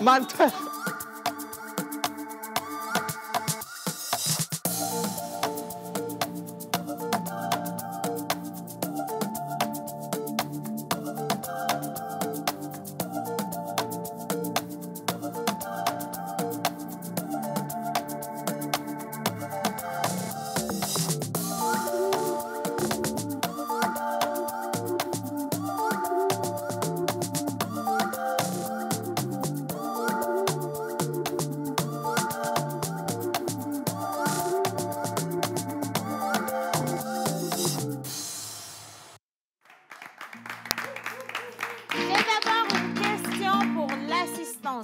Menteur.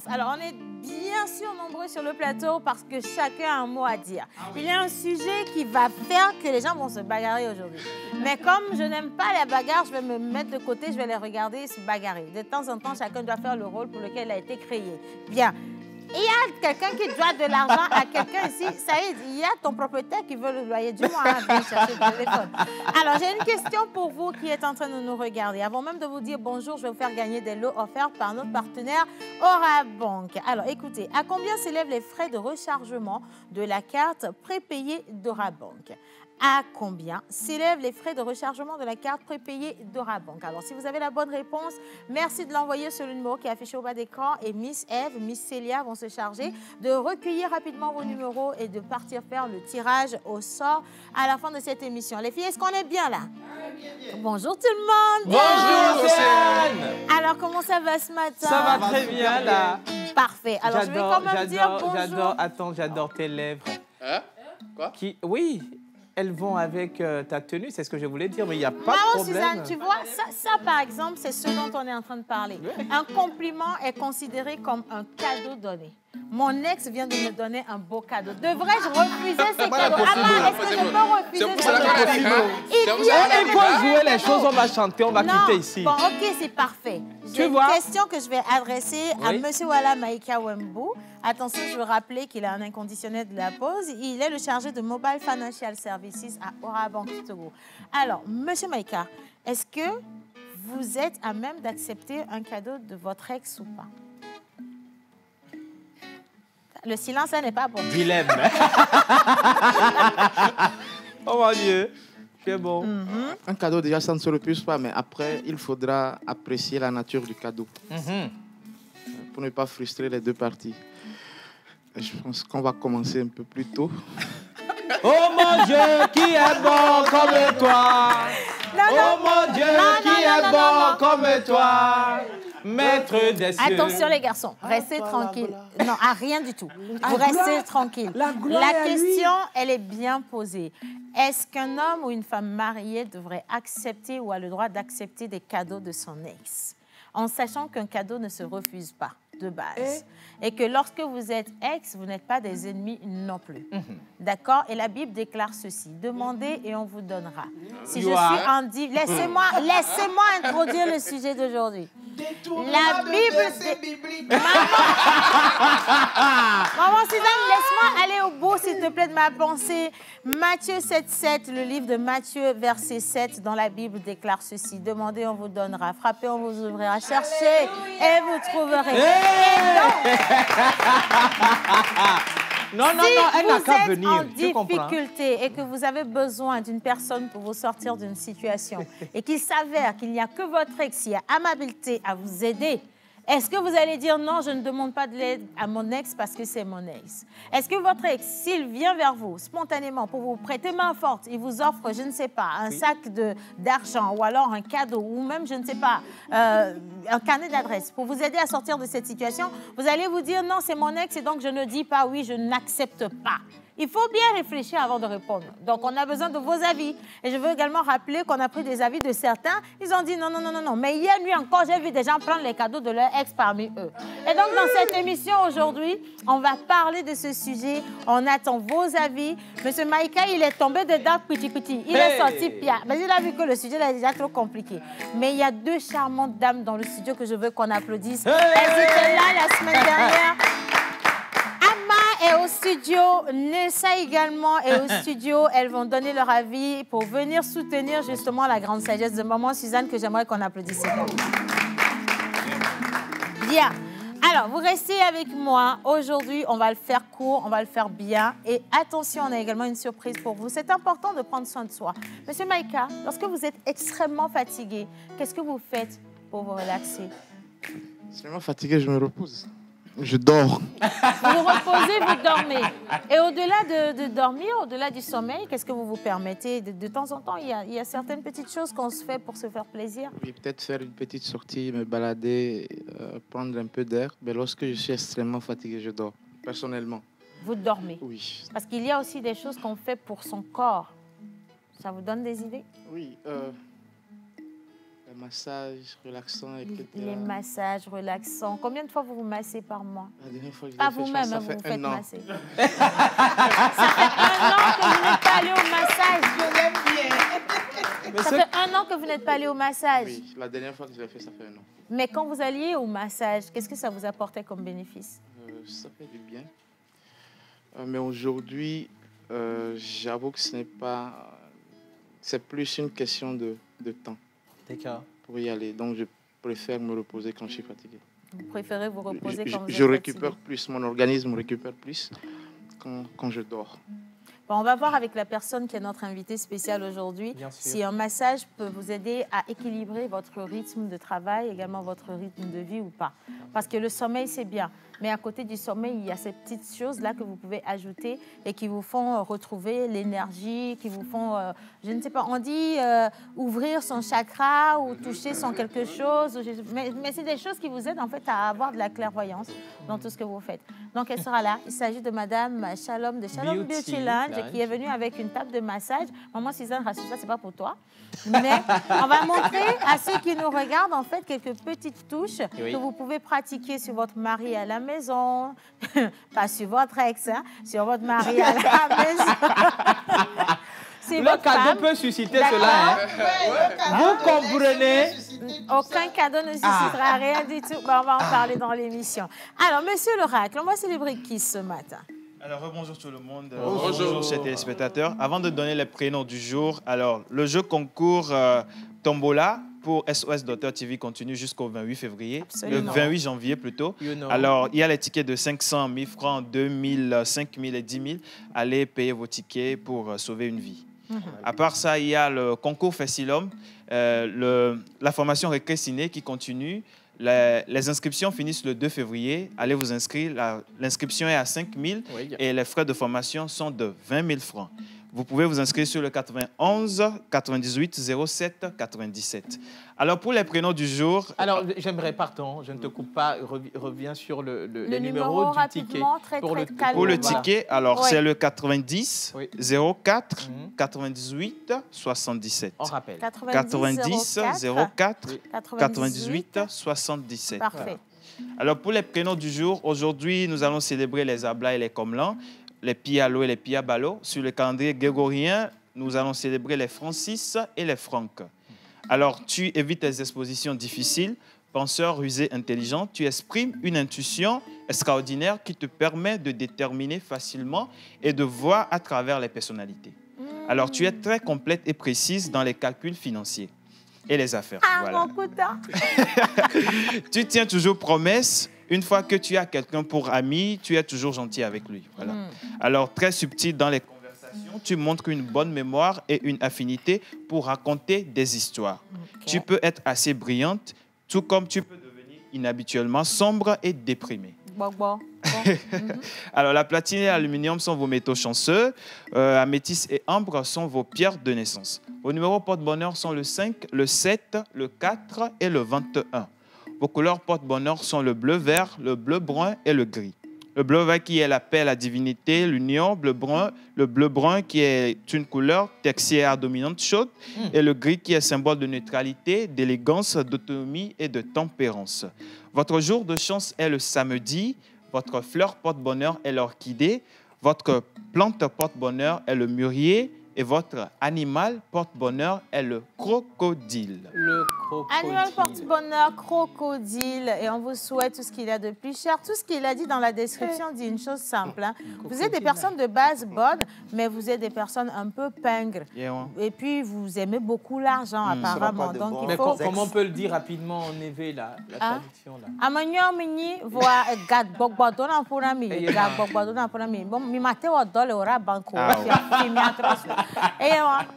Alors, on est bien sûr nombreux sur le plateau parce que chacun a un mot à dire. Il y a un sujet qui va faire que les gens vont se bagarrer aujourd'hui. Mais comme je n'aime pas la bagarre, je vais me mettre de côté, je vais les regarder se bagarrer. De temps en temps, chacun doit faire le rôle pour lequel il a été créé. Bien. Il y a quelqu'un qui doit de l'argent à quelqu'un ici. Saïd, il y a ton propriétaire qui veut le loyer du mois. Viens chercher le téléphone. Alors, j'ai une question pour vous qui êtes en train de nous regarder. Avant même de vous dire bonjour, je vais vous faire gagner des lots offerts par notre partenaire Orabank. Alors, écoutez, à combien s'élèvent les frais de rechargement de la carte prépayée d'Orabank? À combien s'élèvent les frais de rechargement de la carte prépayée d'Orabank? Alors, si vous avez la bonne réponse, merci de l'envoyer sur le numéro qui est affiché au bas d'écran et Miss Eve, Miss Célia vont se charger de recueillir rapidement vos numéros et de partir faire le tirage au sort à la fin de cette émission. Les filles, est-ce qu'on est bien là? Bien. Bonjour tout le monde! Bonjour Océane! Alors, comment ça va ce matin? Ça va très bien là. Parfait. Alors, je vais quand même dire bonjour. J'adore tes lèvres. Hein? Quoi? Oui. Elles vont avec ta tenue, c'est ce que je voulais dire, mais il n'y a pas de problème. Suzanne, tu vois, ça par exemple, c'est ce dont on est en train de parler. Oui. Un compliment est considéré comme un cadeau donné. Mon ex vient de me donner un beau cadeau. Devrais-je refuser ces cadeaux? Est-ce que je peux refuser ces cadeaux? Il faut jouer les choses, on va chanter, on va quitter ici. Bon, ok, c'est parfait. J'ai une question que je vais adresser à M. Wala Maïka Wembou. Attention, je veux rappeler qu'il a un inconditionnel de la pause. Il est le chargé de Mobile Financial Services à Orabank Togo. Alors, M. Maïka, est-ce que vous êtes à même d'accepter un cadeau de votre ex ou pas? Le silence, ça n'est pas bon. Dilemme. Oh mon Dieu, c'est bon. Un cadeau, déjà, ça ne se refuse pas, mais après, il faudra apprécier la nature du cadeau. Pour ne pas frustrer les deux parties. Je pense qu'on va commencer un peu plus tôt. Oh mon Dieu, qui est bon comme toi? Oh mon Dieu, qui est bon comme toi? Maître des cieux. Attention les garçons, restez tranquilles. Non, à rien du tout. Vous restez tranquilles. La question, elle est bien posée. Est-ce qu'un homme ou une femme mariée devrait accepter ou a le droit d'accepter des cadeaux de son ex, en sachant qu'un cadeau ne se refuse pas de base et que lorsque vous êtes ex, vous n'êtes pas des ennemis non plus. D'accord? Et la Bible déclare ceci. Demandez et on vous donnera. Si je suis en laissez-moi introduire le sujet d'aujourd'hui. La Bible... Maman Suzanne, laisse-moi aller au bout, s'il te plaît, de ma pensée. Matthieu 7,7, le livre de Matthieu, verset 7, dans la Bible déclare ceci. Demandez, on vous donnera. Frappez, on vous ouvrira. Cherchez et vous trouverez. Non, elle n'a qu'à venir. Si vous êtes en difficulté et que vous avez besoin d'une personne pour vous sortir d'une situation et qu'il s'avère qu'il n'y a que votre ex qui a amabilité à vous aider, est-ce que vous allez dire non, je ne demande pas de l'aide à mon ex parce que c'est mon ex? Est-ce que votre ex, s'il vient vers vous spontanément pour vous prêter main forte, il vous offre, je ne sais pas, un sac d'argent ou alors un cadeau ou même, je ne sais pas, un carnet d'adresse pour vous aider à sortir de cette situation, vous allez vous dire non, c'est mon ex et donc je ne dis pas oui, je n'accepte pas. Il faut bien réfléchir avant de répondre. Donc, on a besoin de vos avis. Et je veux également rappeler qu'on a pris des avis de certains. Ils ont dit non, non, non, non, non. Mais hier nuit encore, j'ai vu des gens prendre les cadeaux de leur ex parmi eux. Et donc, dans cette émission aujourd'hui, on va parler de ce sujet. On attend vos avis. Monsieur Maïka, il est tombé dedans petit. Il est sorti pia. Mais il a vu que le sujet est déjà trop compliqué. Mais il y a deux charmantes dames dans le studio que je veux qu'on applaudisse. Elles étaient là la semaine dernière. Et au studio, Nessa également est au studio. Elles vont donner leur avis pour venir soutenir justement la grande sagesse de maman Suzanne que j'aimerais qu'on applaudisse. Bien. Alors, vous restez avec moi. Aujourd'hui, on va le faire court, on va le faire bien. Et attention, on a également une surprise pour vous. C'est important de prendre soin de soi. Monsieur Maïka, lorsque vous êtes extrêmement fatigué, qu'est-ce que vous faites pour vous relaxer? Extrêmement fatigué, je me repose. Je dors. Vous vous reposez, vous dormez. Et au-delà de dormir, au-delà du sommeil, qu'est-ce que vous vous permettez? De temps en temps, il y a certaines petites choses qu'on se fait pour se faire plaisir. Oui, peut-être faire une petite sortie, me balader, prendre un peu d'air. Mais lorsque je suis extrêmement fatigué, je dors, personnellement. Vous dormez? Oui. Parce qu'il y a aussi des choses qu'on fait pour son corps. Ça vous donne des idées? Oui. Les massages relaxants, etc. Les massages relaxants. Combien de fois vous vous massez par mois? La dernière fois que je Pas l'ai fait, vous-même, ça vous fait vous faites un an. masser. Ça fait 1 an que vous n'êtes pas allé au massage. Mais Ça fait 1 an que vous n'êtes pas allé au massage. Oui, la dernière fois que je l'ai fait, ça fait un an. Mais quand vous alliez au massage, qu'est-ce que ça vous apportait comme bénéfice? Ça fait du bien. Mais aujourd'hui, j'avoue que ce n'est pas... C'est plus une question de temps D'accord. pour y aller. Donc, je préfère me reposer quand je suis fatigué. Vous préférez vous reposer quand vous êtes Je récupère fatigué. plus, mon organisme récupère plus quand je dors. Bon, on va voir avec la personne qui est notre invitée spéciale aujourd'hui Bien sûr. si un massage peut vous aider à équilibrer votre rythme de travail, également votre rythme de vie ou pas. Parce que le sommeil, c'est bien. Mais à côté du sommeil, il y a ces petites choses-là que vous pouvez ajouter et qui vous font retrouver l'énergie, qui vous font, je ne sais pas, on dit ouvrir son chakra ou toucher son quelque chose. Mais c'est des choses qui vous aident en fait à avoir de la clairvoyance dans tout ce que vous faites. Donc, elle sera là. Il s'agit de Madame Shalom de Shalom Beauty Lounge qui est venue avec une table de massage. Maman Suzanne, rassure ça, c'est pas pour toi. Mais on va montrer à ceux qui nous regardent en fait quelques petites touches que vous pouvez pratiquer sur votre mari à la maison, pas sur votre ex, hein, sur votre mari à la maison. Le cadeau peut susciter cela. Hein? Vous comprenez? Aucun cadeau ne suscitera rien du tout. Bon, on va en parler dans l'émission. Alors, Monsieur l'Oracle, on va célébrer qui ce matin? Alors, bonjour tout le monde. Bonjour chers téléspectateurs. Avant de donner les prénoms du jour, alors, le jeu concours Tombola pour SOS Docteur TV continue jusqu'au 28 février. Absolument. Le 28 janvier plutôt. Alors, il y a les tickets de 500, 1000 francs, 2000, 5000 et 10 000. Allez payer vos tickets pour sauver une vie. À part ça, il y a le concours Fessilum, la formation Récré Ciné qui continue. Les inscriptions finissent le 2 février. Allez vous inscrire. L'inscription est à 5 000 et les frais de formation sont de 20 000 francs. Vous pouvez vous inscrire sur le 91 98 07 97. Alors, pour les prénoms du jour... Alors, j'aimerais, pardon, je ne te coupe pas, reviens sur le numéro du ticket. Pour le ticket, alors, c'est le 90 04 98 77. On rappelle. 90 04 98 77. Parfait. Alors, pour les prénoms du jour, aujourd'hui, nous allons célébrer les Abla et les Komlan, les Pialo et les Piabalo. Sur le calendrier grégorien, nous allons célébrer les Francis et les Franck. Alors, tu évites les expositions difficiles, penseur rusé, intelligent. Tu exprimes une intuition extraordinaire qui te permet de déterminer facilement et de voir à travers les personnalités. Alors, tu es très complète et précise dans les calculs financiers et les affaires. Mon couteau. Tu tiens toujours promesse. Une fois que tu as quelqu'un pour ami, tu es toujours gentil avec lui. Voilà. Alors, très subtil dans les conversations, tu montres une bonne mémoire et une affinité pour raconter des histoires. Tu peux être assez brillante, tout comme tu peux devenir inhabituellement sombre et déprimée. Alors, la platine et l'aluminium sont vos métaux chanceux. Améthyste et ambre sont vos pierres de naissance. Vos numéros porte-bonheur sont le 5, le 7, le 4 et le 21. Vos couleurs porte-bonheur sont le bleu vert, le bleu brun et le gris. Le bleu vert qui est la paix, la divinité, l'union, le bleu brun qui est une couleur tertiaire dominante chaude et le gris qui est symbole de neutralité, d'élégance, d'autonomie et de tempérance. Votre jour de chance est le samedi, votre fleur porte-bonheur est l'orchidée, votre plante porte-bonheur est le mûrier et votre animal porte-bonheur est le crocodile. Le crocodile. Animal porte-bonheur, crocodile. Et on vous souhaite tout ce qu'il a de plus cher. Tout ce qu'il a dit dans la description dit une chose simple. Hein. Vous êtes des personnes de base bonnes, mais vous êtes des personnes un peu pingres. Et puis, vous aimez beaucoup l'argent, apparemment. Donc, il faut... Comment on peut le dire rapidement en éveillé, la traduction là? Amanyo mini voit gad bogbodo na pura mi gad bogbodo na pura mi bon mi mate wa dole ora banko fi mi atraso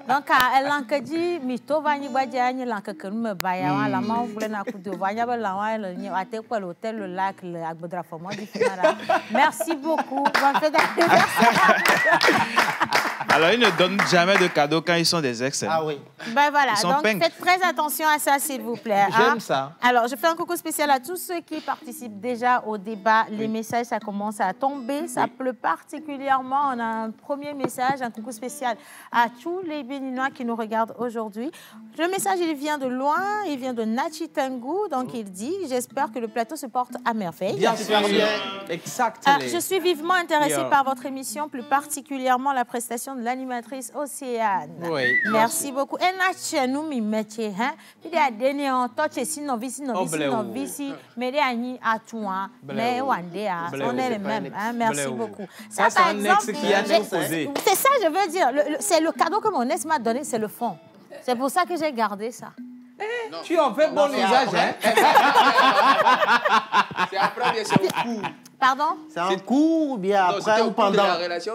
donc elle lankaji mi to vani gbaje anyi lankaka me baya wa la ma vule na kudo vanya ba la wa le ni ate kwa l'hôtel le lac le agbodra fo mo di finara. Merci beaucoup, bonne fête d'anniversaire. Alors, ils ne donnent jamais de cadeaux quand ils sont des ex. Ah oui. Ben voilà, donc faites très attention à ça, s'il vous plaît. J'aime ça. Alors, je fais un coucou spécial à tous ceux qui participent déjà au débat. Les messages, ça commence à tomber. Ça pleut particulièrement. On a un premier message, un coucou spécial à tous les Béninois qui nous regardent aujourd'hui. Le message, il vient de loin. Il vient de Nachi Tengu. Donc, il dit, j'espère que le plateau se porte à merveille. Bien sûr. Exactement. Je suis vivement intéressée par votre émission, plus particulièrement la prestation de l'animatrice Océane. Oui. Merci beaucoup. Et Nachi, nous, mi métier, hein. Puis, il y a des néons, si novice, mais il y a tout, mais on est les mêmes. Merci beaucoup. Ça, c'est un ex qui a posé. C'est ça, je veux dire. C'est le cadeau que mon ex m'a donné, c'est le fond. C'est pour ça que j'ai gardé ça. Non. Tu en fais bon usage, hein? C'est après, bien c'est au cours. Pardon? C'est en cours ou bien après ou pendant? La relation,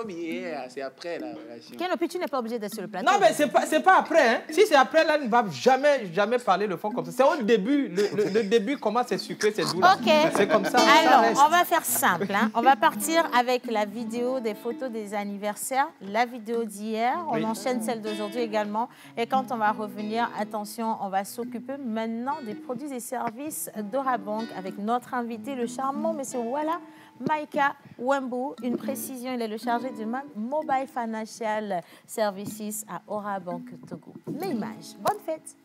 c'est après la relation. Quel tu n'es pas obligé d'être sur le plateau. Non, mais c'est pas après. Hein. Si c'est après, là, il ne va jamais parler le fond comme ça. C'est au début. Le début, comment c'est sucré, c'est doux. OK. C'est comme ça. Alors, on va faire simple. Hein. On va partir avec la vidéo des photos des anniversaires, la vidéo d'hier. On enchaîne celle d'aujourd'hui également. Et quand on va revenir, attention, on va s'occuper maintenant des produits et services d'Orabank avec notre invité, le charmant monsieur Voilà. Maïka Wembu, une précision, il est le chargé du Mobile Financial Services à Orabank Togo. L'image, bonne fête.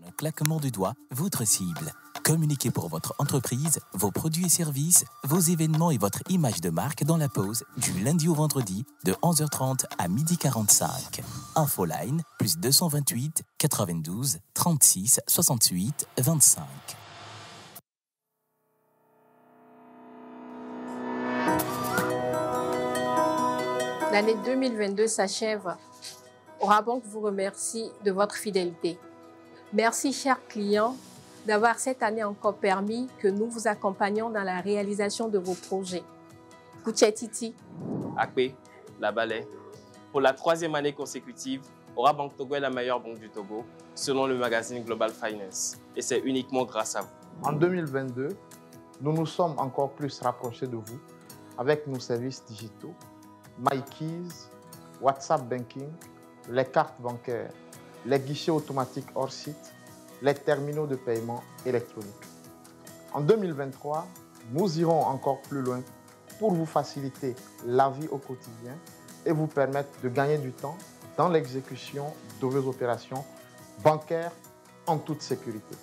Un claquement de doigts, votre cible. Communiquez pour votre entreprise, vos produits et services, vos événements et votre image de marque dans la pause du lundi au vendredi de 11h30 à 12h45. Infoline, plus 228 92 36 68 25. L'année 2022 s'achève. Orabank vous remercie de votre fidélité. Merci, chers clients, d'avoir cette année encore permis que nous vous accompagnions dans la réalisation de vos projets. Kouchetiti. Akpe, la Balai. Pour la 3e année consécutive, Orabank Togo est la meilleure banque du Togo, selon le magazine Global Finance. Et c'est uniquement grâce à vous. En 2022, nous nous sommes encore plus rapprochés de vous avec nos services digitaux, MyKeys, WhatsApp Banking, les cartes bancaires, les guichets automatiques hors site, les terminaux de paiement électroniques. En 2023, nous irons encore plus loin pour vous faciliter la vie au quotidien et vous permettre de gagner du temps dans l'exécution de vos opérations bancaires en toute sécurité.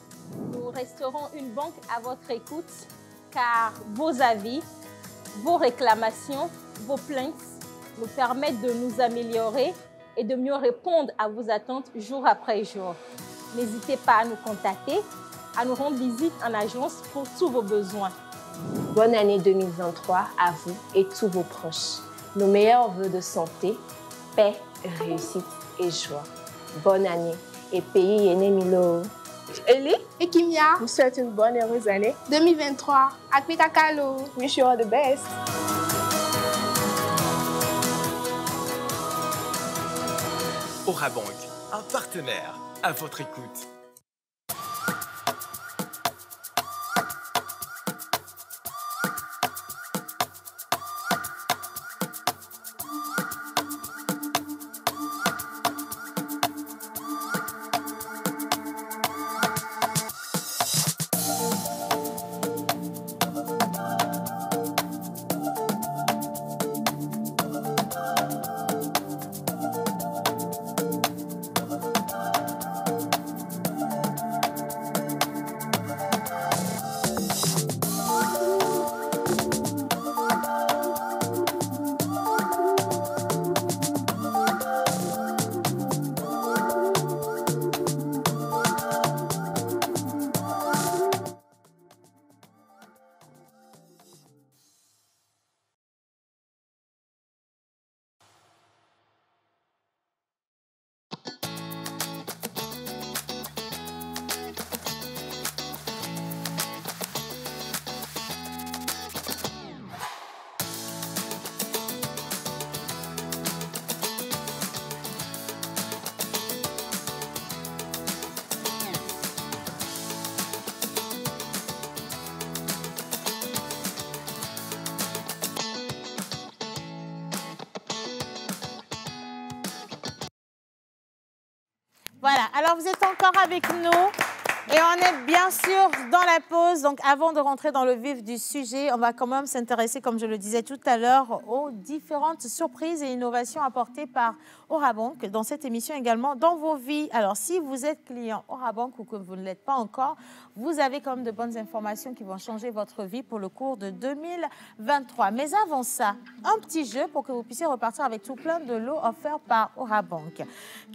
Nous resterons une banque à votre écoute car vos avis, vos réclamations, vos plaintes nous permettent de nous améliorer et de mieux répondre à vos attentes jour après jour. N'hésitez pas à nous contacter, à nous rendre visite en agence pour tous vos besoins. Bonne année 2023 à vous et tous vos proches. Nos meilleurs vœux de santé, paix, réussite et joie. Bonne année et pays Yenemilo. Eli et Kimia vous souhaite une bonne et heureuse année 2023. Akpitakalo. Wish you all the best. Orabank, un partenaire à votre écoute. Voilà, alors vous êtes encore avec nous. Et on est bien sûr dans la pause. Donc, avant de rentrer dans le vif du sujet, on va quand même s'intéresser, comme je le disais tout à l'heure, aux différentes surprises et innovations apportées par Orabank dans cette émission également dans vos vies. Alors, si vous êtes client Orabank ou que vous ne l'êtes pas encore, vous avez quand même de bonnes informations qui vont changer votre vie pour le cours de 2023. Mais avant ça, un petit jeu pour que vous puissiez repartir avec tout plein de lots offerts par Orabank.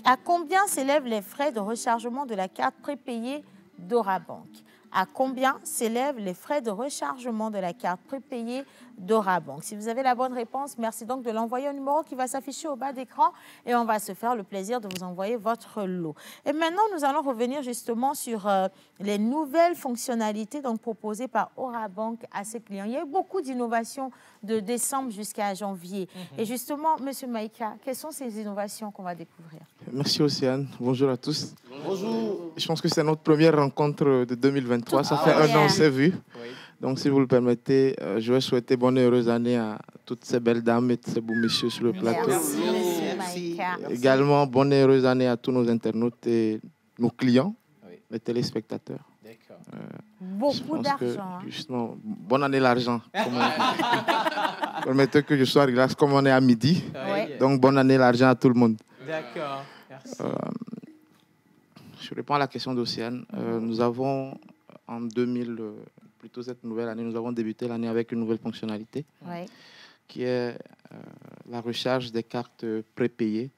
À combien s'élèvent les frais de rechargement de la carte prépayée d'Orabank? À combien s'élèvent les frais de rechargement de la carte prépayée d'Orabank? Si vous avez la bonne réponse, merci donc de l'envoyer au numéro qui va s'afficher au bas d'écran et on va se faire le plaisir de vous envoyer votre lot. Et maintenant, nous allons revenir justement sur les nouvelles fonctionnalités donc proposées par Orabank à ses clients. Il y a eu beaucoup d'innovations de décembre jusqu'à janvier. Et justement, Monsieur Maïka, quelles sont ces innovations qu'on va découvrir? Merci Océane. Bonjour à tous. Bonjour. Je pense que c'est notre première rencontre de 2023. Ça fait un an, c'est vu. Oui. Donc, si vous le permettez, je vais souhaiter bonne et heureuse année à toutes ces belles dames et ces beaux messieurs sur le plateau. Merci. Également, bonne et heureuse année à tous nos internautes et nos clients, les téléspectateurs. D'accord. Beaucoup d'argent. Justement, bonne année l'argent. Permettez que je sois relax comme on est à midi. Oui. Donc, bonne année l'argent à tout le monde. D'accord. Merci. Je réponds à la question d'Océane. Nous avons en 2000, plutôt cette nouvelle année, nous avons débuté l'année avec une nouvelle fonctionnalité qui est la recharge des cartes prépayées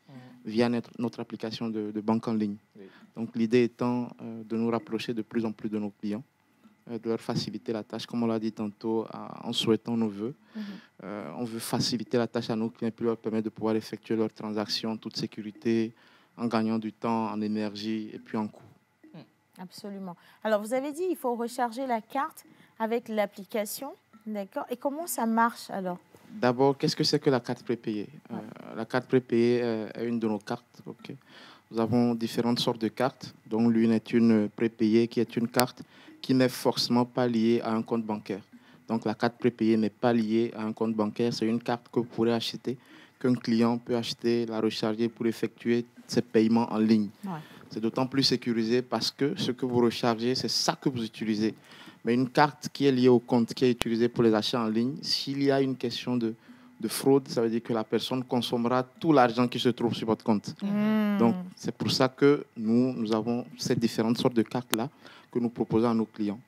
via notre application de banque en ligne. Oui. Donc l'idée étant de nous rapprocher de plus en plus de nos clients, de leur faciliter la tâche, comme on l'a dit tantôt, en souhaitant nos vœux. On veut faciliter la tâche à nos clients, puis leur permettre de pouvoir effectuer leurs transactions en toute sécurité, en gagnant du temps, en énergie et puis en coût. Absolument. Alors, vous avez dit qu'il faut recharger la carte avec l'application, d'accord? Et comment ça marche alors? D'abord, qu'est-ce que c'est que la carte prépayée? La carte prépayée est une de nos cartes. Okay. Nous avons différentes sortes de cartes, dont l'une est une prépayée, qui est une carte qui n'est forcément pas liée à un compte bancaire. Donc, la carte prépayée n'est pas liée à un compte bancaire. C'est une carte que vous pourrez acheter, qu'un client peut acheter, la recharger pour effectuer ses paiements en ligne. Ouais. C'est d'autant plus sécurisé parce que ce que vous rechargez, c'est ça que vous utilisez. Mais une carte qui est liée au compte, qui est utilisée pour les achats en ligne, s'il y a une question de fraude, ça veut dire que la personne consommera tout l'argent qui se trouve sur votre compte. Donc, c'est pour ça que nous avons ces différentes sortes de cartes-là que nous proposons à nos clients.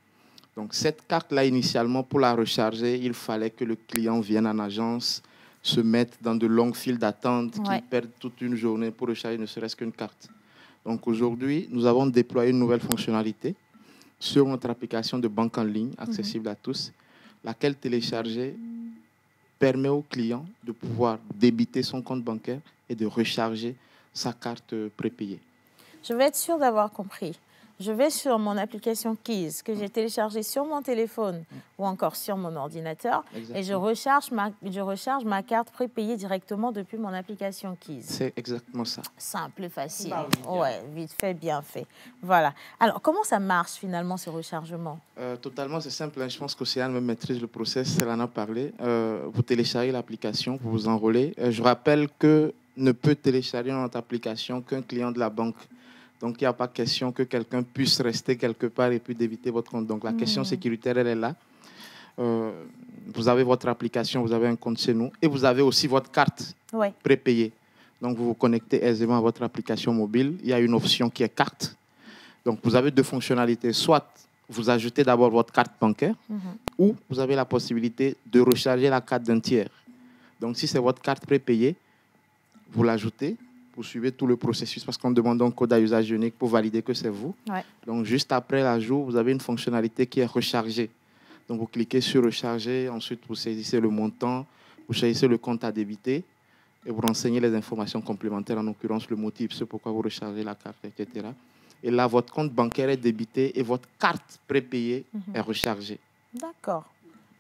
Donc, cette carte-là, initialement, pour la recharger, il fallait que le client vienne en agence, se mettre dans de longues files d'attente, qui perdent toute une journée pour recharger ne serait-ce qu'une carte. Donc aujourd'hui, nous avons déployé une nouvelle fonctionnalité sur notre application de banque en ligne, accessible à tous, laquelle télécharger permet au client de pouvoir débiter son compte bancaire et de recharger sa carte prépayée. Je vais être sûre d'avoir compris. Je vais sur mon application Keys que j'ai téléchargée sur mon téléphone ou encore sur mon ordinateur. Exactement. Et je recharge ma carte prépayée directement depuis mon application Keys. C'est exactement ça. Simple et facile. Ouais, vite fait, bien fait. Voilà. Alors, comment ça marche finalement ce rechargement? Totalement, c'est simple. Je pense qu'Océane me maîtrise le process, elle en a parlé. Vous téléchargez l'application, vous vous enrôlez. Je rappelle que ne peut télécharger notre application qu'un client de la banque. Donc, il n'y a pas question que quelqu'un puisse rester quelque part et puis débiter votre compte. Donc, la question sécuritaire, elle est là. Vous avez votre application, vous avez un compte chez nous et vous avez aussi votre carte prépayée. Donc, vous vous connectez aisément à votre application mobile. Il y a une option qui est carte. Donc, vous avez deux fonctionnalités. Soit vous ajoutez d'abord votre carte bancaire ou vous avez la possibilité de recharger la carte d'un tiers. Donc, si c'est votre carte prépayée, vous l'ajoutez. Vous suivez tout le processus parce qu'on demande un code à usage unique pour valider que c'est vous. Ouais. Donc, juste après l'ajout, vous avez une fonctionnalité qui est rechargée. Donc, vous cliquez sur recharger, ensuite vous saisissez le montant, vous choisissez le compte à débiter et vous renseignez les informations complémentaires, en l'occurrence le motif, ce pourquoi vous rechargez la carte, etc. Et là, votre compte bancaire est débité et votre carte prépayée est rechargée. D'accord.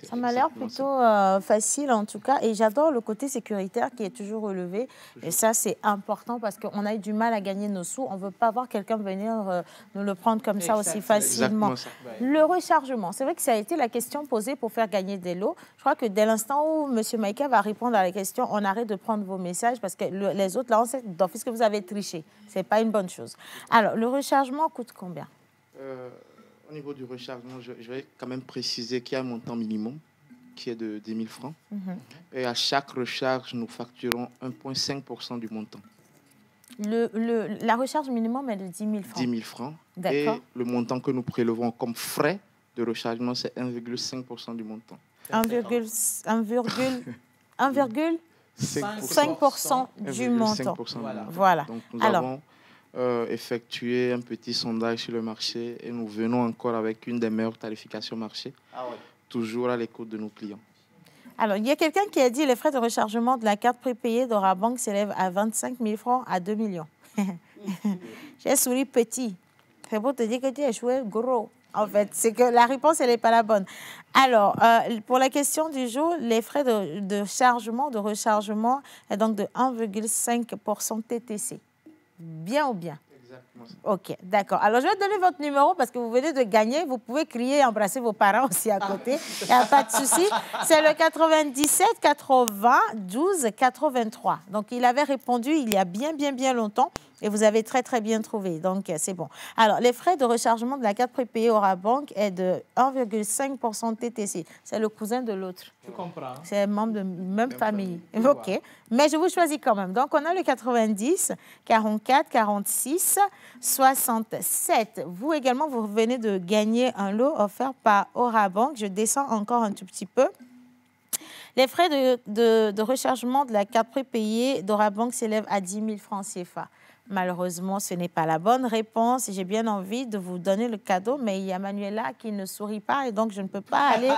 Ça m'a l'air plutôt facile en tout cas. Et j'adore le côté sécuritaire qui est toujours relevé. Et ça, c'est important parce qu'on a eu du mal à gagner nos sous. On ne veut pas voir quelqu'un venir nous le prendre comme ça aussi facilement. Le rechargement, c'est vrai que ça a été la question posée pour faire gagner des lots. Je crois que dès l'instant où M. Maïka va répondre à la question, on arrête de prendre vos messages parce que les autres, là, on sait d'office que vous avez triché. Ce n'est pas une bonne chose. Alors, le rechargement coûte combien? Au niveau du rechargement, je vais quand même préciser qu'il y a un montant minimum qui est de 10 000 francs. Et à chaque recharge, nous facturons 1,5% du montant. La recharge minimum est de 10 000 francs. 10 000 francs. Et le montant que nous prélevons comme frais de rechargement, c'est 1,5% du montant. 1,5% du montant. Voilà. Donc, nous avons effectué un petit sondage sur le marché et nous venons encore avec une des meilleures tarifications marché, toujours à l'écoute de nos clients. Alors, il y a quelqu'un qui a dit que les frais de rechargement de la carte prépayée d'Orabank s'élèvent à 25 000 francs à 2 millions. J'ai souri petit. C'est pour te dire que tu as échoué gros. En fait, c'est que la réponse, elle n'est pas la bonne. Alors, pour la question du jour, les frais de rechargement est donc de 1,5% TTC. Bien ou bien? Exactement. OK, d'accord. Alors, je vais donner votre numéro parce que vous venez de gagner. Vous pouvez crier et embrasser vos parents aussi à côté. Il n'y a pas de souci. C'est le 97 80 12 83. Donc, il avait répondu il y a bien longtemps. Et vous avez très bien trouvé. Donc, c'est bon. Alors, les frais de rechargement de la carte prépayée Orabank est de 1,5% TTC. C'est le cousin de l'autre. Tu comprends. C'est un membre de même famille. OK. Mais je vous choisis quand même. Donc, on a le 90, 44, 46, 67. Vous également, vous venez de gagner un lot offert par Orabank. Je descends encore un tout petit peu. Les frais de rechargement de la carte prépayée d'Orabank s'élèvent à 10 000 francs CFA. Malheureusement, ce n'est pas la bonne réponse. J'ai bien envie de vous donner le cadeau, mais il y a Manuela qui ne sourit pas et donc je ne peux pas aller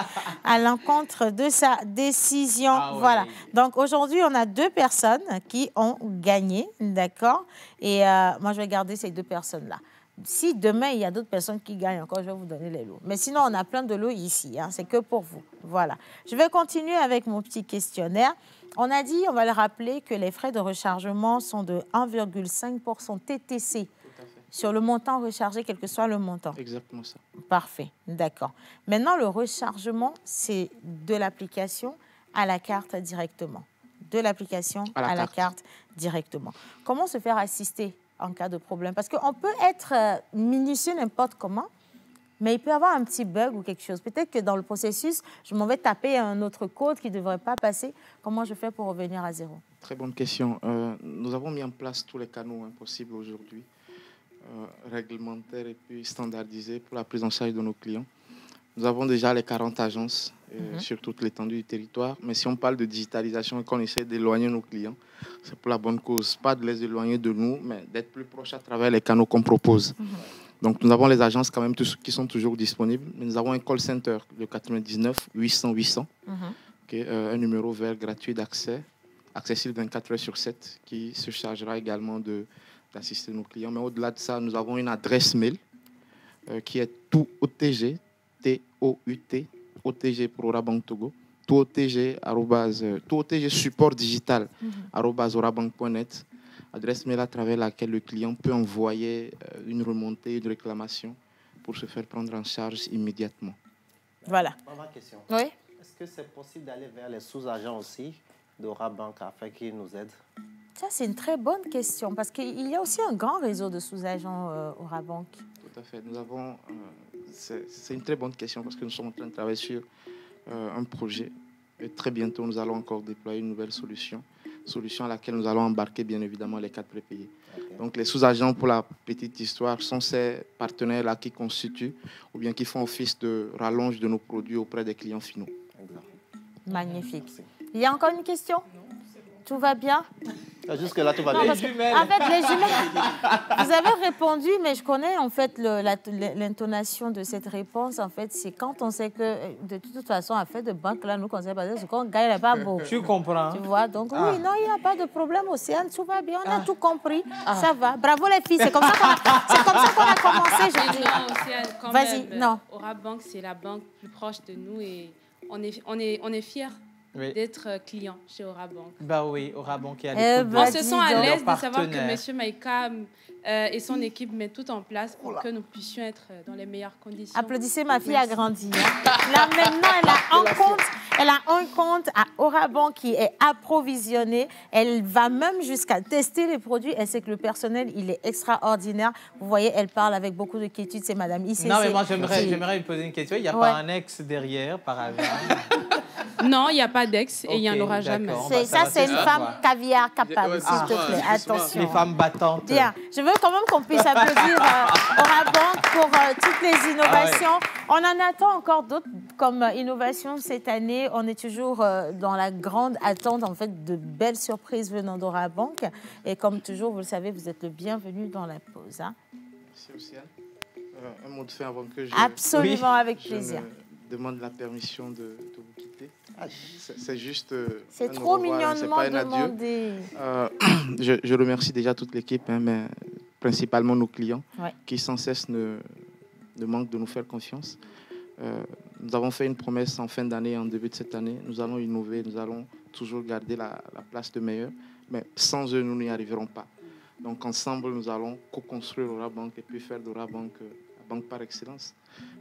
à l'encontre de sa décision. Voilà. Donc aujourd'hui, on a 2 personnes qui ont gagné, d'accord? Et moi, je vais garder ces 2 personnes-là. Si demain, il y a d'autres personnes qui gagnent encore, je vais vous donner les lots. Mais sinon, on a plein de lots ici. Hein. C'est que pour vous. Voilà. Je vais continuer avec mon petit questionnaire. On a dit, on va le rappeler, que les frais de rechargement sont de 1,5% TTC sur le montant rechargé, quel que soit le montant. Exactement ça. Parfait, d'accord. Maintenant, le rechargement, c'est de l'application à la carte directement. De l'application à la carte directement. Comment se faire assister en cas de problème? Parce qu'on peut être minutieux n'importe comment, mais il peut y avoir un petit bug ou quelque chose. Peut-être que dans le processus, je m'en vais taper un autre code qui ne devrait pas passer. Comment je fais pour revenir à zéro? Très bonne question. Nous avons mis en place tous les canaux possibles aujourd'hui, réglementaires et puis standardisés pour la prise en charge de nos clients. Nous avons déjà les 40 agences sur toute l'étendue du territoire. Mais si on parle de digitalisation et qu'on essaie d'éloigner nos clients, c'est pour la bonne cause. Pas de les éloigner de nous, mais d'être plus proches à travers les canaux qu'on propose. Donc, nous avons les agences quand même qui sont toujours disponibles. Mais nous avons un call center, le 99 800 800, un numéro vert gratuit d'accès, accessible 24 heures sur 7, qui se chargera également d'assister nos clients. Mais au-delà de ça, nous avons une adresse mail qui est TOUTG, T-O-U-T, OTG pour Orabank Togo, TOUTG support digital, @orabank.net. Adresse mail à travers laquelle le client peut envoyer une remontée, une réclamation pour se faire prendre en charge immédiatement. Voilà. Ma question. Oui. Est-ce que c'est possible d'aller vers les sous-agents aussi d'Orabank afin qu'ils nous aident? Ça, c'est une très bonne question parce qu'il y a aussi un grand réseau de sous-agents Orabank. Tout à fait. Nous avons... c'est une très bonne question parce que nous sommes en train de travailler sur un projet. Et très bientôt, nous allons encore déployer une nouvelle solution à laquelle nous allons embarquer bien évidemment les cartes prépayées. Donc les sous-agents, pour la petite histoire, sont ces partenaires-là qui constituent ou bien qui font office de rallonge de nos produits auprès des clients finaux. Magnifique. Il y a encore une question? Tout va bien? Jusque-là, tout va bien. En fait, les jumelles, vous avez répondu, mais je connais en fait l'intonation de cette réponse. En fait, c'est quand on sait que de toute façon, à fait de banque, là, nous, qu'on sait pas, c'est qu'on gagne là-bas beaucoup. Tu comprends? Tu vois, donc oui, non, il n'y a pas de problème, Océane, tout va bien, on a tout compris, ça va. Bravo les filles, c'est comme ça qu'on a commencé, je dis. Océane, quand vas-y, même, non. Orabank, c'est la banque plus proche de nous et on est fiers d'être client chez Orabank. Bah oui, Orabank est à l'écoute. On se sent à l'aise de savoir que M. Maïka et son équipe mettent tout en place pour que nous puissions être dans les meilleures conditions. Applaudissez, ma fille a grandi. Hein. Là, maintenant, elle a un compte à Orabank qui est approvisionné. Elle va même jusqu'à tester les produits. Elle sait que le personnel, il est extraordinaire. Vous voyez, elle parle avec beaucoup de quiétude. C'est Madame ICC. Non, mais moi, j'aimerais lui poser une question. Il n'y a pas un ex derrière, par hasard? Non, il n'y a pas d'ex et il n'y en aura jamais. Ça, c'est une femme caviar capable, s'il te plaît. Attention. Les femmes battantes. Bien. Je veux quand même qu'on puisse applaudir Orabank pour toutes les innovations. On en attend encore d'autres comme innovation cette année. On est toujours dans la grande attente, en fait, de belles surprises venant d'Orabank. Et comme toujours, vous le savez, vous êtes le bienvenu dans la pause. Hein. Merci, Océane. Un mot de fin avant que je... Absolument, avec plaisir. Je demande la permission de vous quitter. C'est juste c'est trop mignonnement demandé. Je remercie déjà toute l'équipe, hein, mais principalement nos clients qui sans cesse ne manquent de nous faire confiance. Nous avons fait une promesse en fin d'année, en début de cette année. Nous allons innover, nous allons toujours garder la place de meilleur, mais sans eux, nous n'y arriverons pas. Donc ensemble, nous allons co-construire Orabank et puis faire d'Orabank la banque par excellence.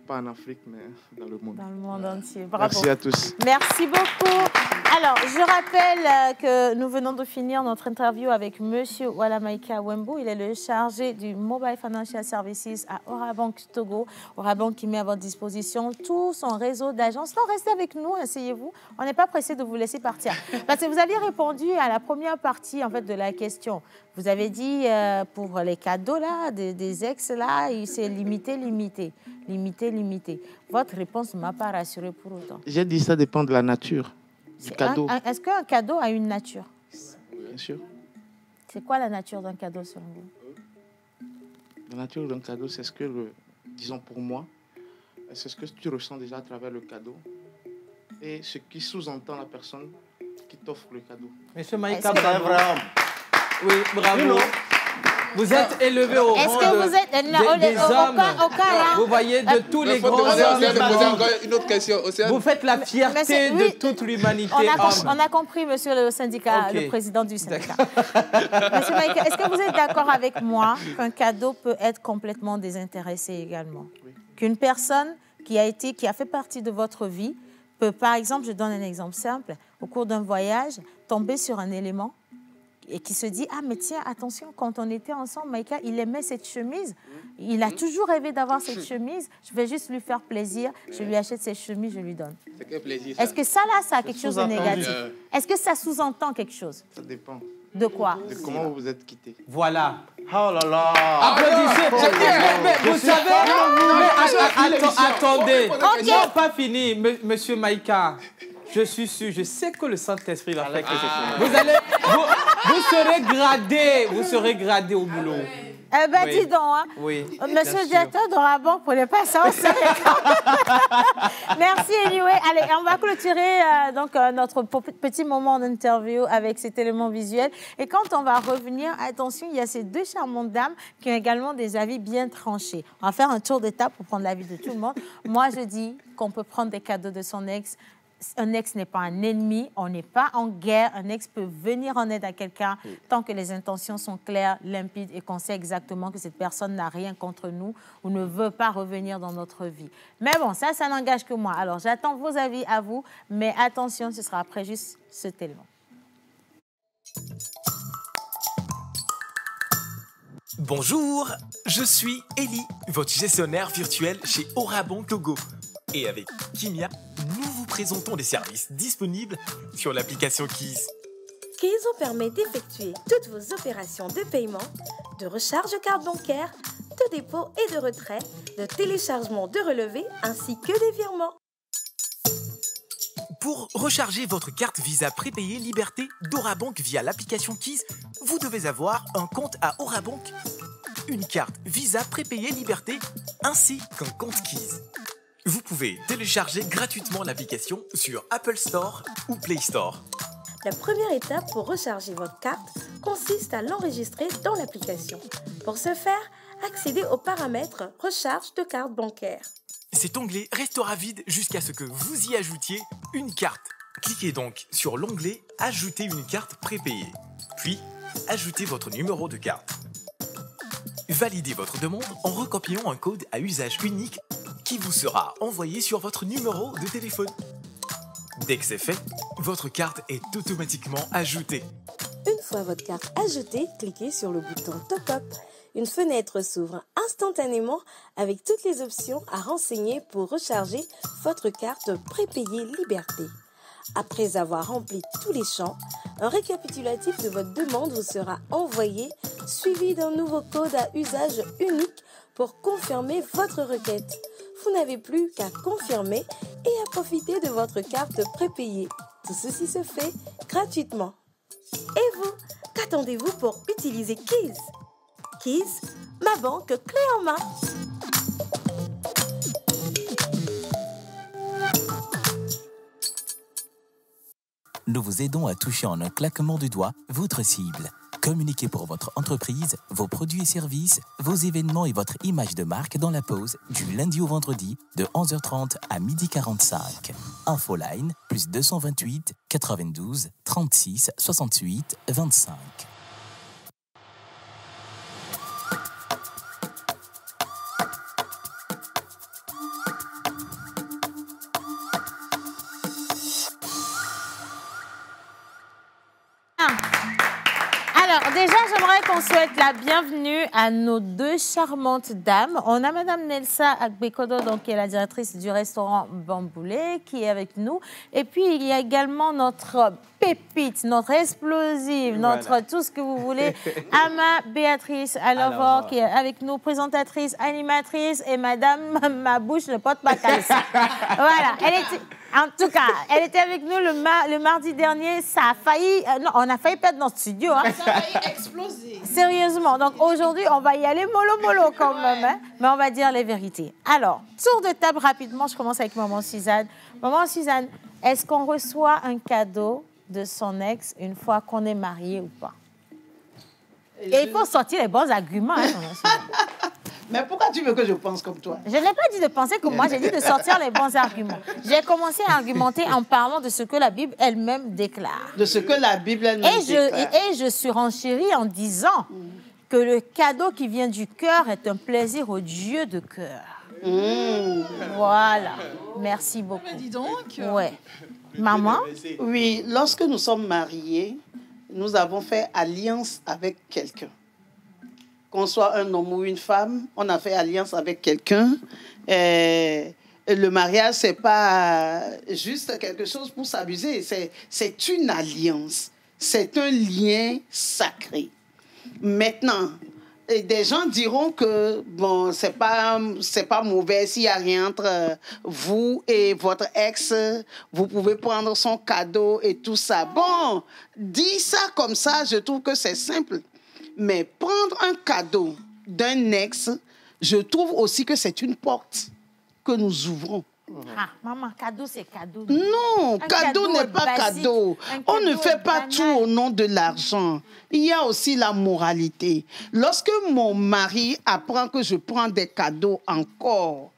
Pas en Afrique, mais dans le monde. Dans le monde entier. Bravo. Merci à tous. Merci beaucoup. Alors, je rappelle que nous venons de finir notre interview avec M. Wala Maïka Wembo. Il est le chargé du Mobile Financial Services à Orabank Togo. Orabank qui met à votre disposition tout son réseau d'agences. Non, restez avec nous, asseyez-vous. On n'est pas pressé de vous laisser partir. Parce que vous aviez répondu à la première partie en fait, de la question. Vous avez dit pour les cadeaux là, des ex là, c'est limité. Votre réponse ne m'a pas rassurée pour autant. J'ai dit ça dépend de la nature du cadeau. Est-ce qu'un cadeau a une nature? Bien sûr. C'est quoi la nature d'un cadeau selon vous? La nature d'un cadeau, c'est ce que, disons pour moi, c'est ce que tu ressens déjà à travers le cadeau et ce qui sous-entend la personne qui t'offre le cadeau. Monsieur Maïka, bravo. Oui, bravo. Vous êtes élevé au rang des hommes. Vous voyez, de tous les grands hommes. Une autre question. Vous faites la fierté de toute l'humanité. On a compris, monsieur le syndicat, le président du syndicat. Monsieur Maïka, est-ce que vous êtes d'accord avec moi qu'un cadeau peut être complètement désintéressé également? Oui. Qu'une personne qui a fait partie de votre vie peut, par exemple, je donne un exemple simple, au cours d'un voyage, tomber sur un élément et qui se dit, ah mais tiens, attention, quand on était ensemble, Maïka, il aimait cette chemise. Il a toujours rêvé d'avoir cette chemise. Je vais juste lui faire plaisir. Je lui achète cette chemise, je lui donne. C'est quel plaisir. Est-ce que ça, là, ça a quelque chose de négatif? Est-ce que ça sous-entend quelque chose? Ça dépend. De quoi? De comment vous vous êtes quittés. Voilà. Oh là là. Applaudissez. Mais vous savez, attendez. Non, pas fini, monsieur Maïka. Je suis sûr, je sais que le Saint-Esprit va faire quelque chose. Vous serez gradé au boulot. Eh bien, dis donc, hein. Oui, monsieur le directeur d'Orabank, prenez pas ça au sérieux. Merci, anyway. Allez, on va clôturer notre petit moment d'interview avec cet élément visuel. Et quand on va revenir, attention, il y a ces deux charmantes dames qui ont également des avis bien tranchés. On va faire un tour d'étape pour prendre l'avis de tout le monde. Moi, je dis qu'on peut prendre des cadeaux de son ex. Un ex n'est pas un ennemi, on n'est pas en guerre. Un ex peut venir en aide à quelqu'un tant que les intentions sont claires, limpides et qu'on sait exactement que cette personne n'a rien contre nous ou ne veut pas revenir dans notre vie. Mais bon, ça n'engage que moi. Alors, j'attends vos avis à vous, mais attention, ce sera après juste cet élément. Bonjour, je suis Ellie, votre gestionnaire virtuel chez Orabank Togo. Et avec Kimia, nous vous présentons les services disponibles sur l'application Keys. Keys vous permet d'effectuer toutes vos opérations de paiement, de recharge de carte bancaire, de dépôt et de retrait, de téléchargement de relevés ainsi que des virements. Pour recharger votre carte Visa prépayée Liberté d'Orabank via l'application Keys, vous devez avoir un compte à Orabank, une carte Visa prépayée Liberté ainsi qu'un compte Keys. Vous pouvez télécharger gratuitement l'application sur Apple Store ou Play Store. La première étape pour recharger votre carte consiste à l'enregistrer dans l'application. Pour ce faire, accédez aux paramètres Recharge de carte bancaire. Cet onglet restera vide jusqu'à ce que vous y ajoutiez une carte. Cliquez donc sur l'onglet « Ajouter une carte prépayée », puis ajoutez votre numéro de carte. Validez votre demande en recopiant un code à usage unique qui vous sera envoyé sur votre numéro de téléphone. Dès que c'est fait, votre carte est automatiquement ajoutée. Une fois votre carte ajoutée, cliquez sur le bouton Top Up. Une fenêtre s'ouvre instantanément avec toutes les options à renseigner pour recharger votre carte prépayée Liberté. Après avoir rempli tous les champs, un récapitulatif de votre demande vous sera envoyé, suivi d'un nouveau code à usage unique pour confirmer votre requête. Vous n'avez plus qu'à confirmer et à profiter de votre carte prépayée. Tout ceci se fait gratuitement. Et vous, qu'attendez-vous pour utiliser Keys? Keys, ma banque clé en main. Nous vous aidons à toucher en un claquement de doigts votre cible. Communiquez pour votre entreprise, vos produits et services, vos événements et votre image de marque dans la pause du lundi au vendredi de 11h30 à 12h45. Infoline +228 92 36 68 25. Alors, déjà, j'aimerais qu'on souhaite la bienvenue à nos deux charmantes dames. On a Madame Nelsa Agbekodo, donc, qui est la directrice du restaurant Bamboulé, qui est avec nous. Et puis, il y a également notre pépite, notre explosive, notre tout ce que vous voulez, Ama Béatrice Alovor, qui est avec nous, présentatrice, animatrice, et Madame Ma bouche ne porte pas casse. Voilà, en tout cas, elle était avec nous le mardi dernier. Ça a failli... non, on a failli perdre notre studio. Hein. Ça a failli exploser. Sérieusement. Donc aujourd'hui, on va y aller mollo quand même. Hein, mais on va dire les vérités. Alors, tour de table rapidement. Je commence avec Maman Suzanne. Maman Suzanne, est-ce qu'on reçoit un cadeau de son ex une fois qu'on est marié ou pas? Et il faut sortir les bons arguments. Hein, mais pourquoi tu veux que je pense comme toi? Je n'ai pas dit de penser comme moi, j'ai dit de sortir les bons arguments. J'ai commencé à argumenter en parlant de ce que la Bible elle-même déclare. De ce que la Bible elle-même déclare. Et je surenchéris en disant que le cadeau qui vient du cœur est un plaisir au Dieu de cœur. Voilà. Merci beaucoup. Mais dis donc. Ouais. Maman? Oui, lorsque nous sommes mariés, nous avons fait alliance avec quelqu'un. Qu'on soit un homme ou une femme, on a fait alliance avec quelqu'un. Le mariage, ce n'est pas juste quelque chose pour s'amuser. C'est une alliance. C'est un lien sacré. Maintenant, des gens diront que bon, c'est pas mauvais s'il n'y a rien entre vous et votre ex. Vous pouvez prendre son cadeau et tout ça. Bon, dis ça comme ça, je trouve que c'est simple. Mais prendre un cadeau d'un ex, je trouve aussi que c'est une porte que nous ouvrons. Ah, maman, cadeau, c'est cadeau. Non, cadeau n'est pas cadeau. On ne fait pas tout au nom de l'argent. Il y a aussi la moralité. Lorsque mon mari apprend que je prends des cadeaux encore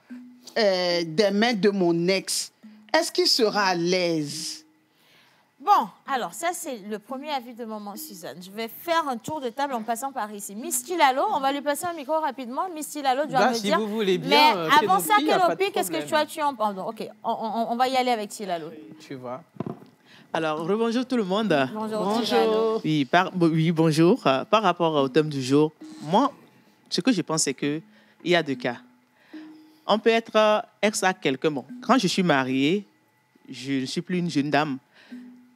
des mains de mon ex, est-ce qu'il sera à l'aise? Bon, alors ça, c'est le premier avis de Maman Suzanne. Je vais faire un tour de table en passant par ici. Miss Tilalo, on va lui passer un micro rapidement. Miss Tilalo, tu vas me dire... Si vous voulez bien, mais avant ça, Kelopi, qu'est-ce que toi, tu en penses? Ok, on va y aller avec Tilalo. Tu vois. Alors, rebonjour tout le monde. Bonjour. Oui, bonjour. Par rapport au thème du jour, moi, ce que je pense, c'est qu'il y a deux cas. On peut être ex à quelqu'un. Bon, quand je suis mariée, je ne suis plus une jeune dame.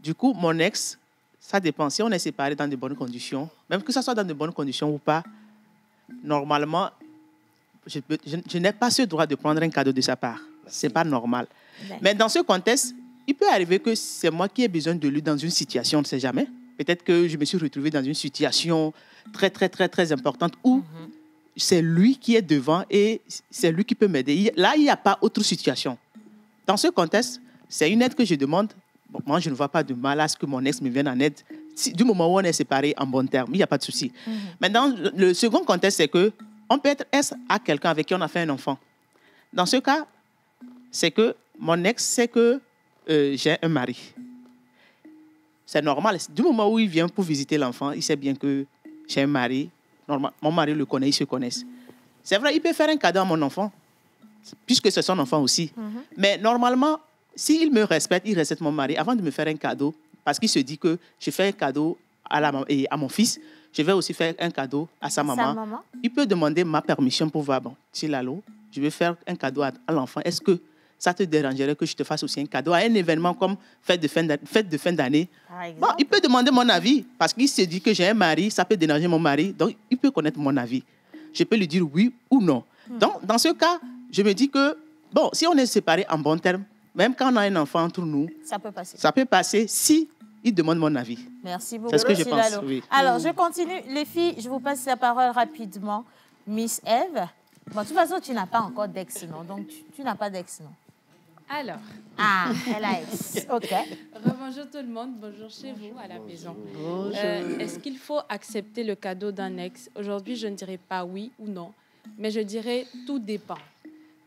Du coup, mon ex, ça dépend. Si on est séparés dans de bonnes conditions, même que ce soit dans de bonnes conditions ou pas, normalement, je n'ai pas ce droit de prendre un cadeau de sa part. Ce n'est pas normal. Mais dans ce contexte, il peut arriver que c'est moi qui ai besoin de lui dans une situation, on ne sait jamais. Peut-être que je me suis retrouvée dans une situation très, très, très, très importante où c'est lui qui est devant et c'est lui qui peut m'aider. Là, il n'y a pas autre situation. Dans ce contexte, c'est une aide que je demande. Bon, moi, je ne vois pas de mal à ce que mon ex me vienne en aide. Du moment où on est séparés en bon terme, il n'y a pas de souci. Maintenant, le second contexte, c'est qu'on peut être ex à quelqu'un avec qui on a fait un enfant. Dans ce cas, c'est que mon ex sait que j'ai un mari. C'est normal. Du moment où il vient pour visiter l'enfant, il sait bien que j'ai un mari. Normal, mon mari le connaît, ils se connaissent. C'est vrai, il peut faire un cadeau à mon enfant, puisque c'est son enfant aussi. Mais normalement, s'il me respecte, il respecte mon mari, avant de me faire un cadeau, parce qu'il se dit que je fais un cadeau à mon fils, je vais aussi faire un cadeau à sa maman. Il peut demander ma permission pour voir, bon, Tilalo, je vais faire un cadeau à l'enfant. Est-ce que ça te dérangerait que je te fasse aussi un cadeau à un événement comme fête de fin d'année? Bon, il peut demander mon avis, parce qu'il se dit que j'ai un mari, ça peut déranger mon mari, donc il peut connaître mon avis. Je peux lui dire oui ou non. Donc, dans ce cas, je me dis que, bon, si on est séparés en bons termes, même quand on a un enfant entre nous, ça peut passer. Ça peut passer si il demande mon avis. Merci beaucoup. C'est ce que je pense. Oui. Alors, je continue. Les filles, je vous passe la parole rapidement. Miss Eve, bon, de toute façon, tu n'as pas encore d'ex, non? Donc, tu n'as pas d'ex, non? Alors. Ah, elle a ex. OK. Bonjour tout le monde. Bonjour chez vous, à la maison. Est-ce qu'il faut accepter le cadeau d'un ex? Aujourd'hui, je ne dirais pas oui ou non, mais je dirais tout dépend.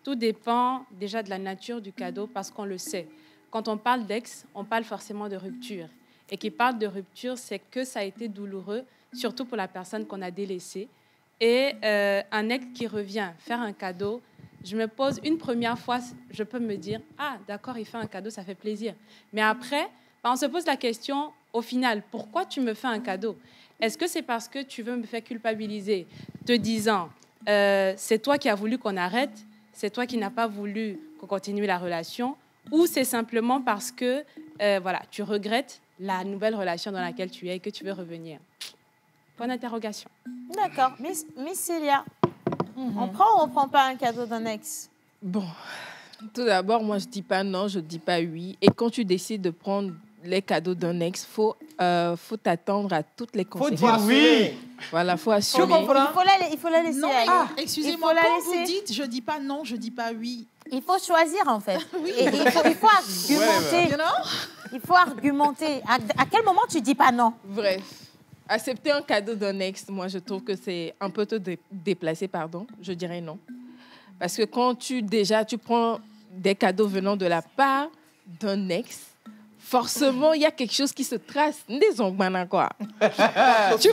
Tout dépend déjà de la nature du cadeau parce qu'on le sait. Quand on parle d'ex, on parle forcément de rupture. Et qui parle de rupture, c'est que ça a été douloureux, surtout pour la personne qu'on a délaissée. Et un ex qui revient faire un cadeau, je me pose une première fois, je peux me dire, ah d'accord, il fait un cadeau, ça fait plaisir. Mais après, on se pose la question, au final, pourquoi tu me fais un cadeau? Est-ce que c'est parce que tu veux me faire culpabiliser, te disant, c'est toi qui as voulu qu'on arrête, c'est toi qui n'as pas voulu qu'on continue la relation, ou c'est simplement parce que voilà, tu regrettes la nouvelle relation dans laquelle tu es et que tu veux revenir? Point d'interrogation. D'accord. Miss Célia, on prend ou on ne prend pas un cadeau d'un ex? Bon, tout d'abord, moi, je ne dis pas non, je ne dis pas oui. Et quand tu décides de prendre les cadeaux d'un ex, faut t'attendre à toutes les conséquences. Faut dire oui. Voilà, faut assumer. Il faut la laisser. Non, excusez-moi, quand vous laisser. dites je dis pas non, je dis pas oui. Il faut choisir en fait. Oui. Et il faut argumenter. Il faut argumenter. À quel moment tu dis pas non? Bref, accepter un cadeau d'un ex, moi je trouve que c'est un peu te déplacer, pardon. Je dirais non. Parce que quand tu prends des cadeaux venant de la part d'un ex, forcément, il y a quelque chose qui se trace. Des ongles, quoi. tu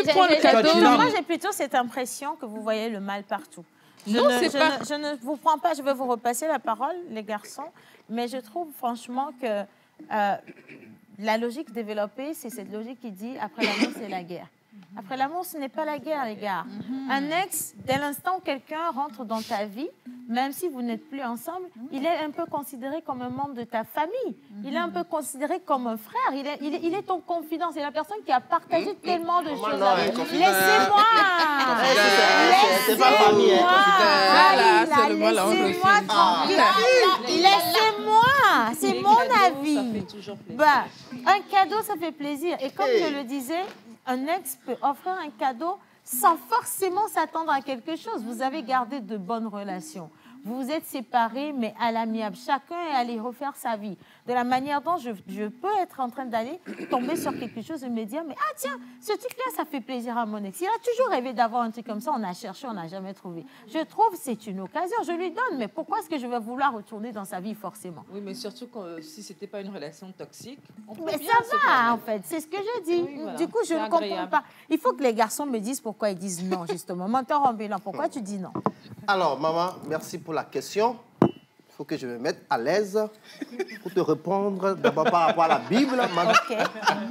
prends le cadeau. Moi, j'ai plutôt cette impression que vous voyez le mal partout. Je ne vous prends pas, je vais vous repasser la parole, les garçons, mais je trouve franchement que la logique développée, c'est cette logique qui dit après l'amour, c'est la guerre. Après l'amour, ce n'est pas la guerre, les gars. Un ex, dès l'instant où quelqu'un rentre dans ta vie, même si vous n'êtes plus ensemble, il est un peu considéré comme un membre de ta famille. Il est un peu considéré comme un frère. Il est ton confident. C'est la personne qui a partagé tellement de choses avec vous. Laissez-moi. C'est pas famille. Laissez-moi tranquille. Laissez-moi. C'est mon avis. Un cadeau, ça fait plaisir. Et comme je le disais, un ex peut offrir un cadeau sans forcément s'attendre à quelque chose. Vous avez gardé de bonnes relations. Vous vous êtes séparés, mais à l'amiable. Chacun est allé refaire sa vie. De la manière dont je peux être en train d'aller tomber sur quelque chose et me dire, mais ah tiens, ce truc-là, ça fait plaisir à mon ex. Il a toujours rêvé d'avoir un truc comme ça. On a cherché, on n'a jamais trouvé. Je trouve que c'est une occasion. Je lui donne, mais pourquoi est-ce que je vais vouloir retourner dans sa vie forcément? Oui, mais surtout si ce n'était pas une relation toxique. Mais ça va, en fait. C'est ce que je dis. Oui, voilà. Du coup, je ne comprends pas. Il faut que les garçons me disent pourquoi ils disent non, justement. Menteur ambulant, pourquoi tu dis non? Alors, maman, merci pour la question. Il faut que je me mette à l'aise pour te répondre d'abord par rapport à la Bible.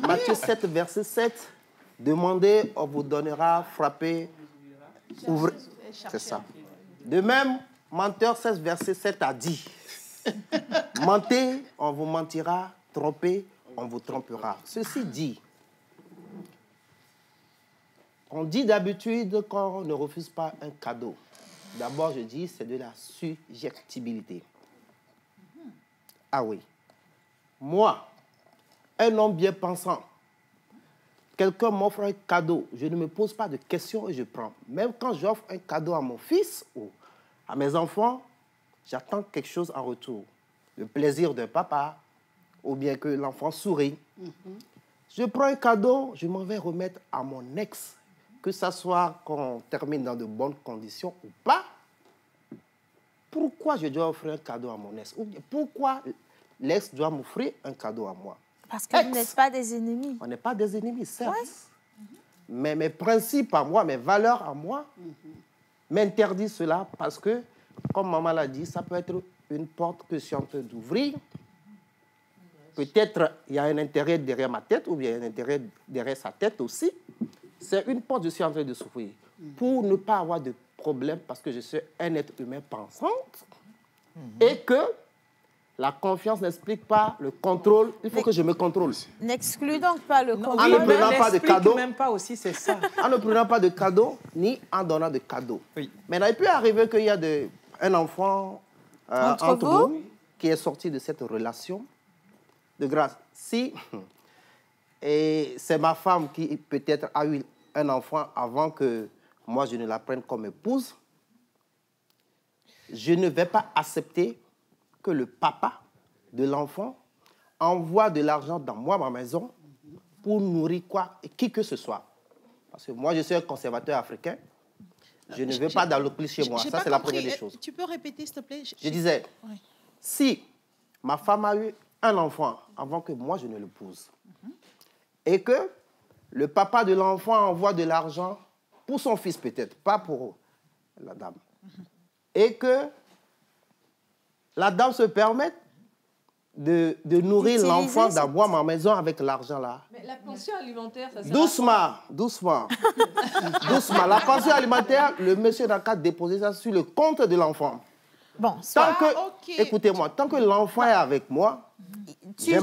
Matthieu 7, verset 7. Demandez, on vous donnera, frappez, ouvrez. C'est ça. De même, Menteur 16, verset 7 a dit, mentez, on vous mentira, trompez, on vous trompera. Ceci dit, on dit d'habitude qu'on ne refuse pas un cadeau. D'abord, je dis, c'est de la subjectivité. Ah oui. Moi, un homme bien pensant, quelqu'un m'offre un cadeau, je ne me pose pas de questions et je prends. Même quand j'offre un cadeau à mon fils ou à mes enfants, j'attends quelque chose en retour. Le plaisir d'un papa ou bien que l'enfant sourit. Je prends un cadeau, je m'en vais remettre à mon ex. Que ça soit qu'on termine dans de bonnes conditions ou pas. Pourquoi pourquoi je dois offrir un cadeau à mon ex? Ou bien, pourquoi l'ex doit m'offrir un cadeau à moi? Parce que vous n'êtes pas des ennemis. On n'est pas des ennemis, certes. Ouais. Mais mes principes à moi, mes valeurs à moi, m'interdisent cela parce que, comme maman l'a dit, ça peut être une porte que je suis en train d'ouvrir. Peut-être il y a un intérêt derrière ma tête ou bien un intérêt derrière sa tête aussi. C'est une porte que je suis en train de s'ouvrir pour ne pas avoir de problème parce que je suis un être humain pensant et que la confiance n'explique pas le contrôle. Il faut que je me contrôle. N'exclus donc pas le contrôle. En ne prenant pas de cadeaux. Même pas aussi, c'est ça. En ne prenant pas de cadeaux, ni en donnant de cadeaux. Oui. Maintenant, il peut arriver qu'il y a un enfant entre vous qui est sorti de cette relation. De grâce, si et c'est ma femme qui peut-être a eu un enfant avant que moi je ne la prenne comme épouse, je ne vais pas accepter que le papa de l'enfant envoie de l'argent dans ma maison pour nourrir qui que ce soit. Parce que moi je suis un conservateur africain, je ne vais pas dans le plus chez moi. Ça c'est la première des choses. Tu peux répéter s'il te plaît? Je disais, si ma femme a eu un enfant avant que moi je ne l'épouse. Et que le papa de l'enfant envoie de l'argent pour son fils peut-être, pas pour la dame. Et que la dame se permette de nourrir l'enfant, d'avoir ma maison avec l'argent là. Mais la pension alimentaire, ça sert doucement. La pension alimentaire, le monsieur n'a qu'à déposer ça sur le compte de l'enfant. Bon, écoutez-moi, tant que l'enfant est avec moi, tu te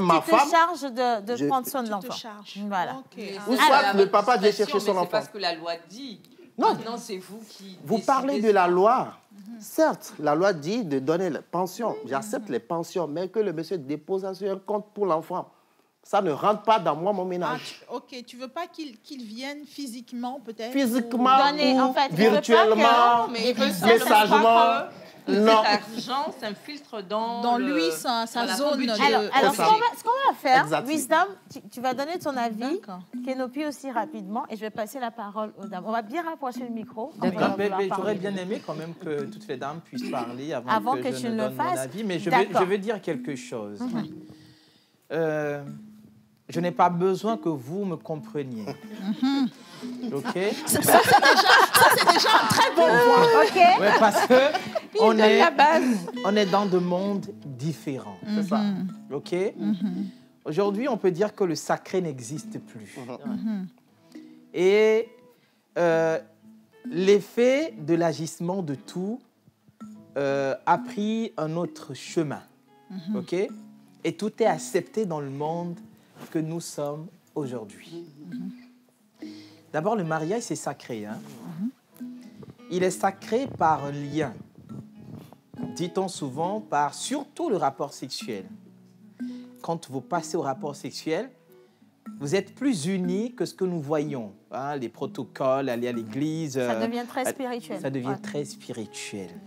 charges de prendre soin de l'enfant. Voilà. Ou soit le papa vient chercher son enfant. C'est parce que la loi dit. Non. Maintenant, c'est vous qui Vous parlez de la loi. Certes, la loi dit de donner les pensions. J'accepte les pensions, mais que le monsieur dépose sur un compte pour l'enfant. Ça ne rentre pas dans mon ménage. Ok, tu ne veux pas qu'il vienne physiquement, peut-être? Physiquement ou virtuellement, messagement. Non. Cet argent s'infiltre dans lui, sa zone. Alors ce qu'on va faire, Wisdom, tu vas donner ton avis, Kenopi aussi rapidement, et je vais passer la parole aux dames. On va bien rapprocher le micro. J'aurais bien aimé quand même que toutes les dames puissent parler avant que je ne donne mon avis, mais je veux dire quelque chose. Je n'ai pas besoin que vous me compreniez. OK? Ça, c'est déjà un très bon point. OK. Ouais, parce que on est dans deux mondes différents. C'est ça. OK? Aujourd'hui, on peut dire que le sacré n'existe plus. Et l'effet de l'agissement de tout a pris un autre chemin. OK? Et tout est accepté dans le monde que nous sommes aujourd'hui. D'abord, le mariage, c'est sacré. Hein? Il est sacré par un lien. Dit-on souvent par surtout le rapport sexuel. Quand vous passez au rapport sexuel, vous êtes plus unis que ce que nous voyons. Hein? Les protocoles, aller à l'église. Ça devient très spirituel. Ça devient très spirituel.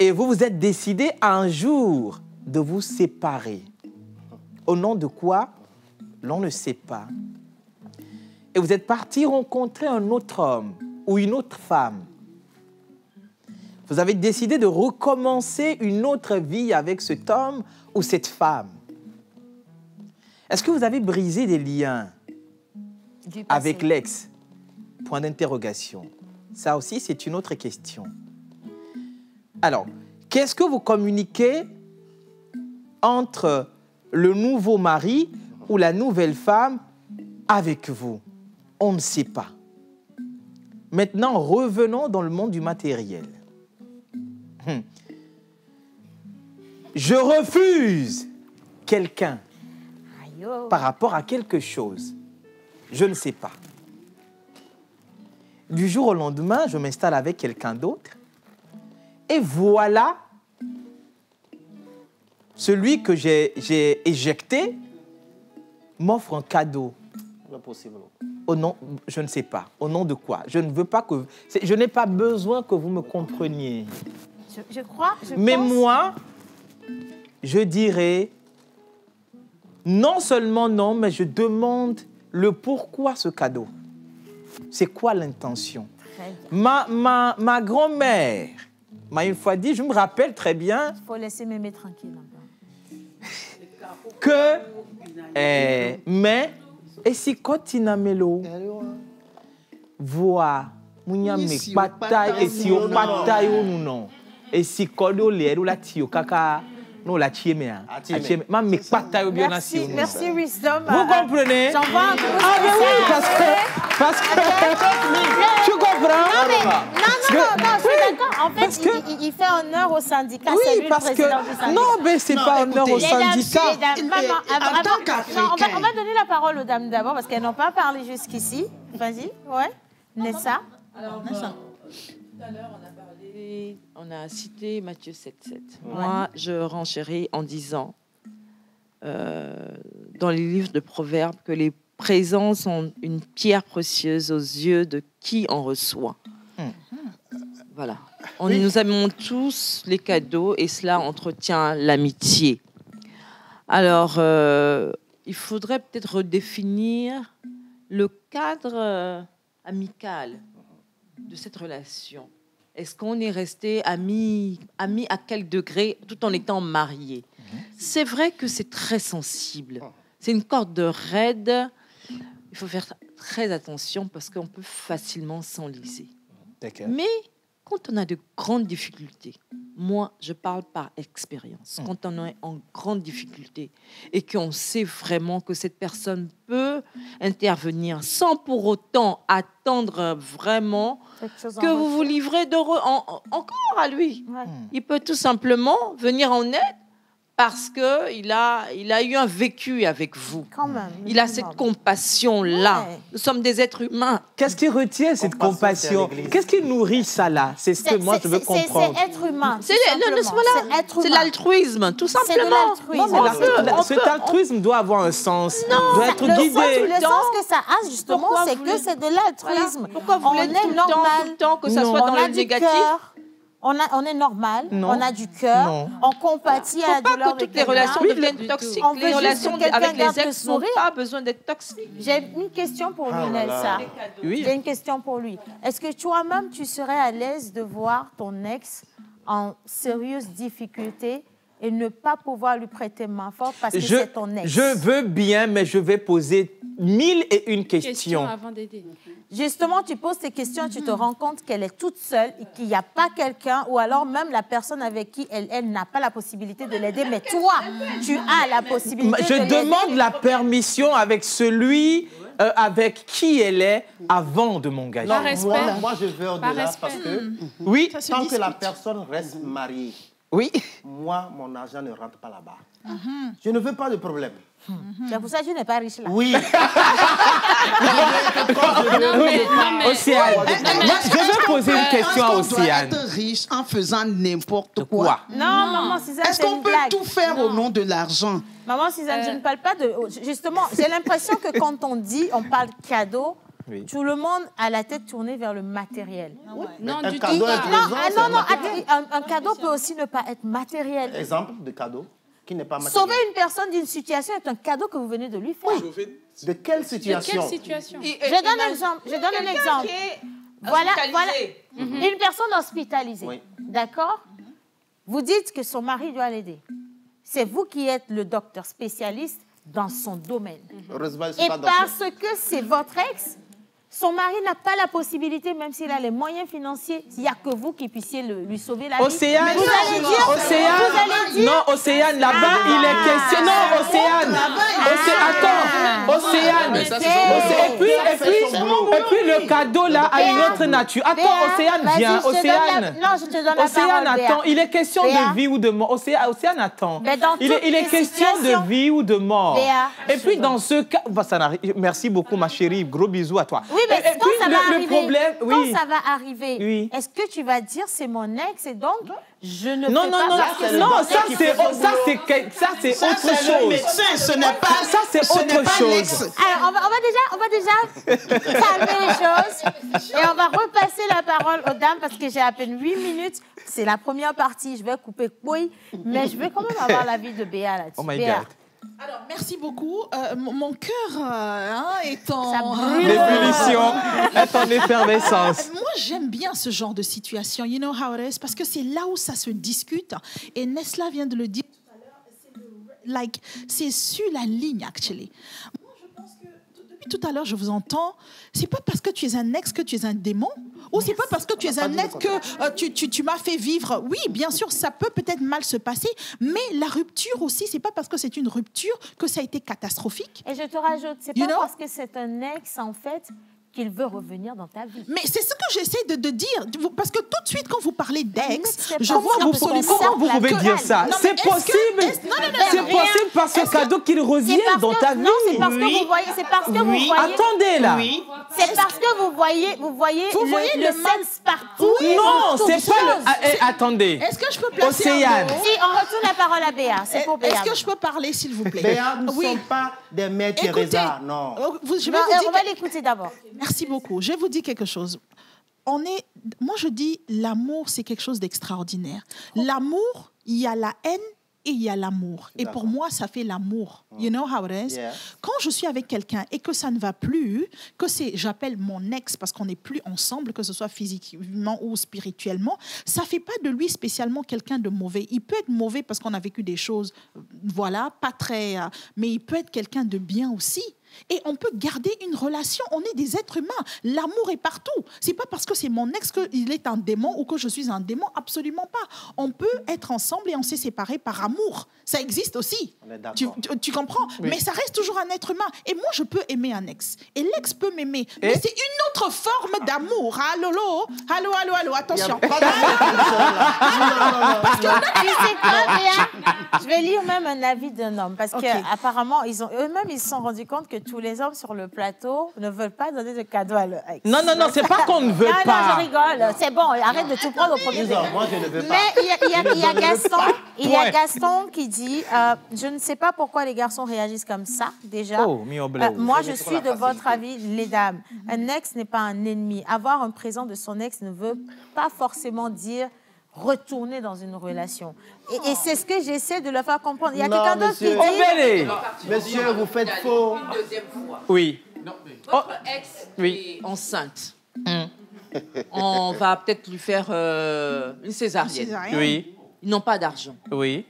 Et vous vous êtes décidé un jour de vous séparer. Au nom de quoi? L'on ne sait pas. Et vous êtes parti rencontrer un autre homme ou une autre femme. Vous avez décidé de recommencer une autre vie avec cet homme ou cette femme. Est-ce que vous avez brisé des liens avec l'ex? Point d'interrogation. Ça aussi, c'est une autre question. Alors, qu'est-ce que vous communiquez entre le nouveau mari ou la nouvelle femme avec vous? On ne sait pas. Maintenant, revenons dans le monde du matériel. Je refuse quelqu'un par rapport à quelque chose. Je ne sais pas. Du jour au lendemain, je m'installe avec quelqu'un d'autre et voilà, celui que j'ai éjecté m'offre un cadeau. Impossible. Au nom, je ne sais pas. Au nom de quoi? Je ne veux pas que... Je n'ai pas besoin que vous me compreniez. Je crois... Mais moi, je dirais... Non seulement non, mais je demande le pourquoi ce cadeau. C'est quoi l'intention? Ma grand-mère m'a une fois dit, je me rappelle très bien... Il faut laisser mémé tranquille. Que... mais, et si continue melo, voix, mounya me bataille, et si on bataille ou non, et si kodo l'air ou la tio kaka, non la tiemea, ma me bataille ou bien nation. Merci Wisdom. Vous comprenez? J'en vois un peu. Ah mais oui, parce que tu comprends? Non, je suis d'accord. En fait, il fait honneur au syndicat. Oui, parce que non, mais c'est pas honneur au syndicat. On va donner la parole aux dames d'abord parce qu'elles n'ont pas parlé jusqu'ici. Vas-y, ouais. Nessa. Alors, Nessa. Tout à l'heure, on a cité Matthieu 7,7. Moi, je renchéris en disant dans les livres de Proverbes que les présents sont une pierre précieuse aux yeux de qui en reçoit. Voilà. Nous aimons tous les cadeaux et cela entretient l'amitié. Alors, il faudrait peut-être redéfinir le cadre amical de cette relation. Est-ce qu'on est resté amis à quel degré tout en étant mariés? C'est vrai que c'est très sensible. C'est une corde raide. Il faut faire très attention parce qu'on peut facilement s'enliser. Mais quand on a de grandes difficultés, moi, je parle par expérience, quand on est en grande difficulté et qu'on sait vraiment que cette personne peut intervenir sans pour autant attendre vraiment que vous vous livrez encore à lui. Il peut tout simplement venir en aide parce qu'il a eu un vécu avec vous. Quand même, il a cette compassion-là. Ouais. Nous sommes des êtres humains. Qu'est-ce qui retient cette compassion? Qu'est-ce qui nourrit ça là? C'est ce que moi je veux comprendre. C'est être humain. C'est l'altruisme, tout simplement. Cet altruisme doit avoir un sens, doit être guidé. Le sens que ça a justement, c'est que c'est de l'altruisme. Pourquoi vous voulez tout le temps que ça soit dans le négatif? On est normal, on a du cœur, on compatit à la douleur. Faut pas que toutes les relations deviennent toxiques. Les relations avec les ex n'ont pas besoin d'être toxiques. J'ai une question pour lui, Nelsa. J'ai une question pour lui. Est-ce que toi-même, tu serais à l'aise de voir ton ex en sérieuse difficulté et ne pas pouvoir lui prêter main forte parce que c'est ton ex? Je veux bien, mais je vais poser 1001 questions. Avant d'aider. Justement, tu poses tes questions, tu te rends compte qu'elle est toute seule et qu'il n'y a pas quelqu'un, ou alors même la personne avec qui elle n'a pas la possibilité de l'aider, mais toi, tu as la possibilité de l'aider. Je demande la permission avec celui avec qui elle est avant de m'engager. Moi, je veux au-delà parce que oui, tant que la personne reste mariée, oui, moi, mon argent ne rentre pas là-bas. Je ne veux pas de problème. C'est pour ça que je n'ai pas riche là. Oui. Océane. Je veux poser une question à Océane. Est-ce qu'on doit être riche en faisant n'importe quoi? Non, maman Suzanne, est-ce qu'on peut tout faire au nom de l'argent? Maman Suzanne, je ne parle pas de... Justement, j'ai l'impression que quand on parle cadeau, tout le monde a la tête tournée vers le matériel. Non, du tout. Un cadeau peut aussi ne pas être matériel. Exemple de cadeau qui n'est pas matériel. Sauver une personne d'une situation est un cadeau que vous venez de lui faire. Oui. De quelle situation? Je donne un exemple. Voilà. Une personne hospitalisée. Oui. D'accord? Vous dites que son mari doit l'aider. C'est vous qui êtes le docteur spécialiste dans son domaine. Et parce que c'est votre ex, son mari n'a pas la possibilité, même s'il a les moyens financiers, il n'y a que vous qui puissiez lui sauver la vie. Océane, non, Océane, là-bas, il est question... Non, Océane, attends, Océane. Et puis le cadeau, là, a une autre nature. Attends, Océane, viens, Océane. Non, je te donne la parole, Océane, attends, il est question de vie ou de mort. Océane, attends. Il est question de vie ou de mort. Et puis, dans ce cas... Merci beaucoup, ma chérie. Gros bisous à toi. Oui, mais quand ça va arriver, est-ce que tu vas dire c'est mon ex et donc je ne non, ça c'est autre chose. Ce n'est pas ça, c'est autre chose. Alors on va déjà calmer les choses et on va repasser la parole aux dames parce que j'ai à peine 8 minutes. C'est la première partie, je vais couper couille, mais je vais quand même avoir l'avis de Béa là-dessus. Oh my God. Alors, merci beaucoup. Mon cœur est en... L'ébullition est en effervescence. Moi, j'aime bien ce genre de situation. You know how it is? Parce que c'est là où ça se discute. Et Nesla vient de le dire tout à l'heure. C'est sur la ligne, actually. Moi, je pense que depuis tout à l'heure, je vous entends. C'est pas parce que tu es un ex que tu es un démon. Ou c'est pas parce que tu es un ex que tu m'as fait vivre. Oui, bien sûr, ça peut peut-être mal se passer, mais la rupture aussi, c'est pas parce que c'est une rupture que ça a été catastrophique. Et je te rajoute, c'est pas parce que c'est un ex, en fait, qu'il veut revenir dans ta vie. Mais c'est ce que j'essaie de dire. Parce que tout de suite, quand vous parlez d'ex, je vois absolument... Comment vous pouvez dire ça? C'est possible. C'est possible par ce cadeau qu'il revient dans ta vie. Non, c'est parce que vous voyez... C'est parce que vous voyez... Attendez, là. C'est parce que vous voyez le sexe partout. Non, c'est pas le... Attendez. Est-ce que je peux placer Océane. Si, on retourne la parole à Béa. C'est pour Béa. Est-ce que je peux parler, s'il vous plaît? Béa, nous ne sommes pas des mères Teresa, non. On va l'écouter d'abord. Merci beaucoup. Je vais vous dire quelque chose. Moi, je dis, l'amour, c'est quelque chose d'extraordinaire. L'amour, il y a la haine et il y a l'amour. Et pour moi, ça fait l'amour. You know how it is? Yeah. Quand je suis avec quelqu'un et que ça ne va plus, j'appelle mon ex parce qu'on n'est plus ensemble, que ce soit physiquement ou spirituellement, ça ne fait pas de lui spécialement quelqu'un de mauvais. Il peut être mauvais parce qu'on a vécu des choses, voilà, pas très... mais il peut être quelqu'un de bien aussi. Et on peut garder une relation. On est des êtres humains. L'amour est partout. C'est pas parce que c'est mon ex qu'il est un démon ou que je suis un démon. Absolument pas. On peut être ensemble et on s'est séparés par amour. Ça existe aussi. Tu comprends? Oui. Mais ça reste toujours un être humain. Et moi, je peux aimer un ex. Et l'ex peut m'aimer. Mais c'est une autre forme d'amour. Allô, attention. Parce que je vais lire même un avis d'un homme. Parce qu'apparemment, eux-mêmes, ils se sont rendus compte que tous les hommes sur le plateau ne veulent pas donner de cadeaux à leur ex. Non, c'est pas qu'on ne veut pas. Non, je rigole. C'est bon, arrête de tout prendre au premier degré. Moi, je ne veux pas. Mais il y a Gaston qui dit je ne sais pas pourquoi les garçons réagissent comme ça, déjà. Moi, je suis de votre avis, les dames. Un ex n'est pas un ennemi. Avoir un présent de son ex ne veut pas forcément dire retourner dans une relation. Et c'est ce que j'essaie de leur faire comprendre. Il y a quelqu'un d'autre qui dit... Monsieur, vous faites faux. Une deuxième fois. Oui. Votre ex est enceinte. On va peut-être lui faire une césarienne. Oui. Ils n'ont pas d'argent. Oui.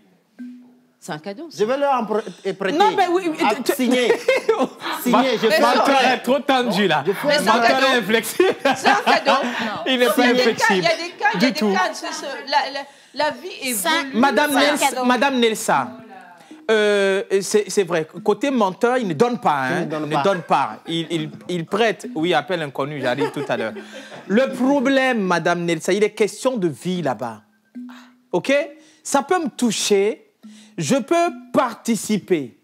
C'est un cadeau. Je vais leur prêter. Non, mais oui. Signer. Menteur est trop tendu, là. Menteur est inflexible. C'est un cadeau. Il n'est pas inflexible. Il y a des cas. La vie évolue. Madame Nelsa, c'est vrai. Côté menteur, il ne donne pas. Il ne donne pas. Il prête. Oui, appel inconnu, j'arrive tout à l'heure. Le problème, Madame Nelsa, il est question de vie là-bas. OK? Ça peut me toucher. Je peux participer,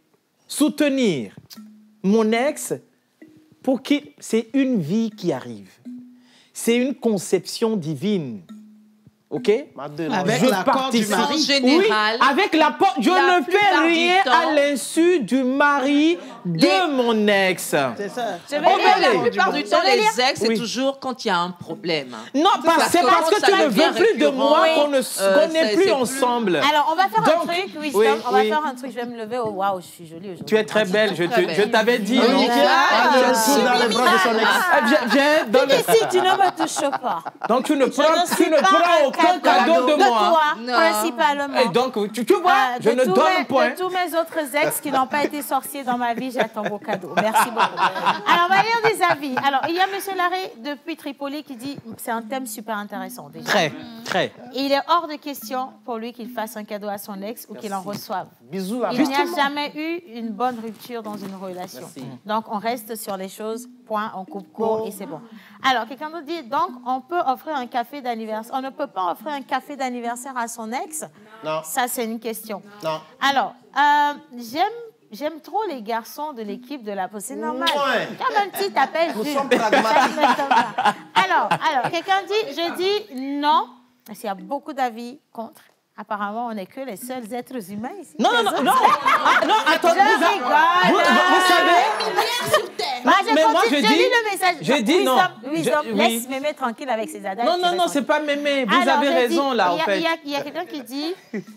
soutenir mon ex pour qu'il... C'est une vie qui arrive. C'est une conception divine. OK? Avec l'accord du mari. Général, oui, avec l'apport. Je ne fais rien à l'insu du mari de mon ex. C'est ça. La plupart du temps, les ex, c'est toujours quand il y a un problème. Non, c'est parce que tu ne veux plus de moi qu'on n'est plus ensemble. Alors, on va faire un truc, Wisdom. On va faire un truc. Je vais me lever. Oh, waouh, je suis jolie aujourd'hui. Tu es très belle. Je t'avais dit. Non, viens. Ici, tu ne me touches pas. Donc, tu ne prends aucun cadeau de moi. Principalement. Et donc, tu vois, je ne donne point. De tous mes autres ex qui n'ont pas été sorciers dans ma vie, j'attends vos cadeaux. Merci beaucoup. Alors, on va lire des avis. Alors, il y a M. Larrey depuis Tripoli qui dit c'est un thème super intéressant déjà. Très. Et il est hors de question pour lui qu'il fasse un cadeau à son ex ou qu'il en reçoive. Bisous à Il n'y a jamais eu une bonne rupture dans une relation. Merci. Donc, on reste sur les choses, point, on coupe court et c'est bon. Alors, quelqu'un d'autre dit, donc, on peut offrir un café d'anniversaire. On ne peut pas offrir un café d'anniversaire à son ex? Non. Ça, c'est une question. Non. Alors, j'aime trop les garçons de l'équipe de la pause. C'est normal. Ouais. Comme un petit appel. Nous sommes pragmatiques. Alors, quelqu'un dit, je dis non, parce qu'il y a beaucoup d'avis contre. Apparemment, on n'est que les seuls êtres humains ici. Non, attendez. Vous savez... Mais moi, je dis le message. Je dis non. Laisse Mémé tranquille avec ses adeptes. Non, c'est pas Mémé. Vous avez raison, là, en fait. Il y a quelqu'un qui dit,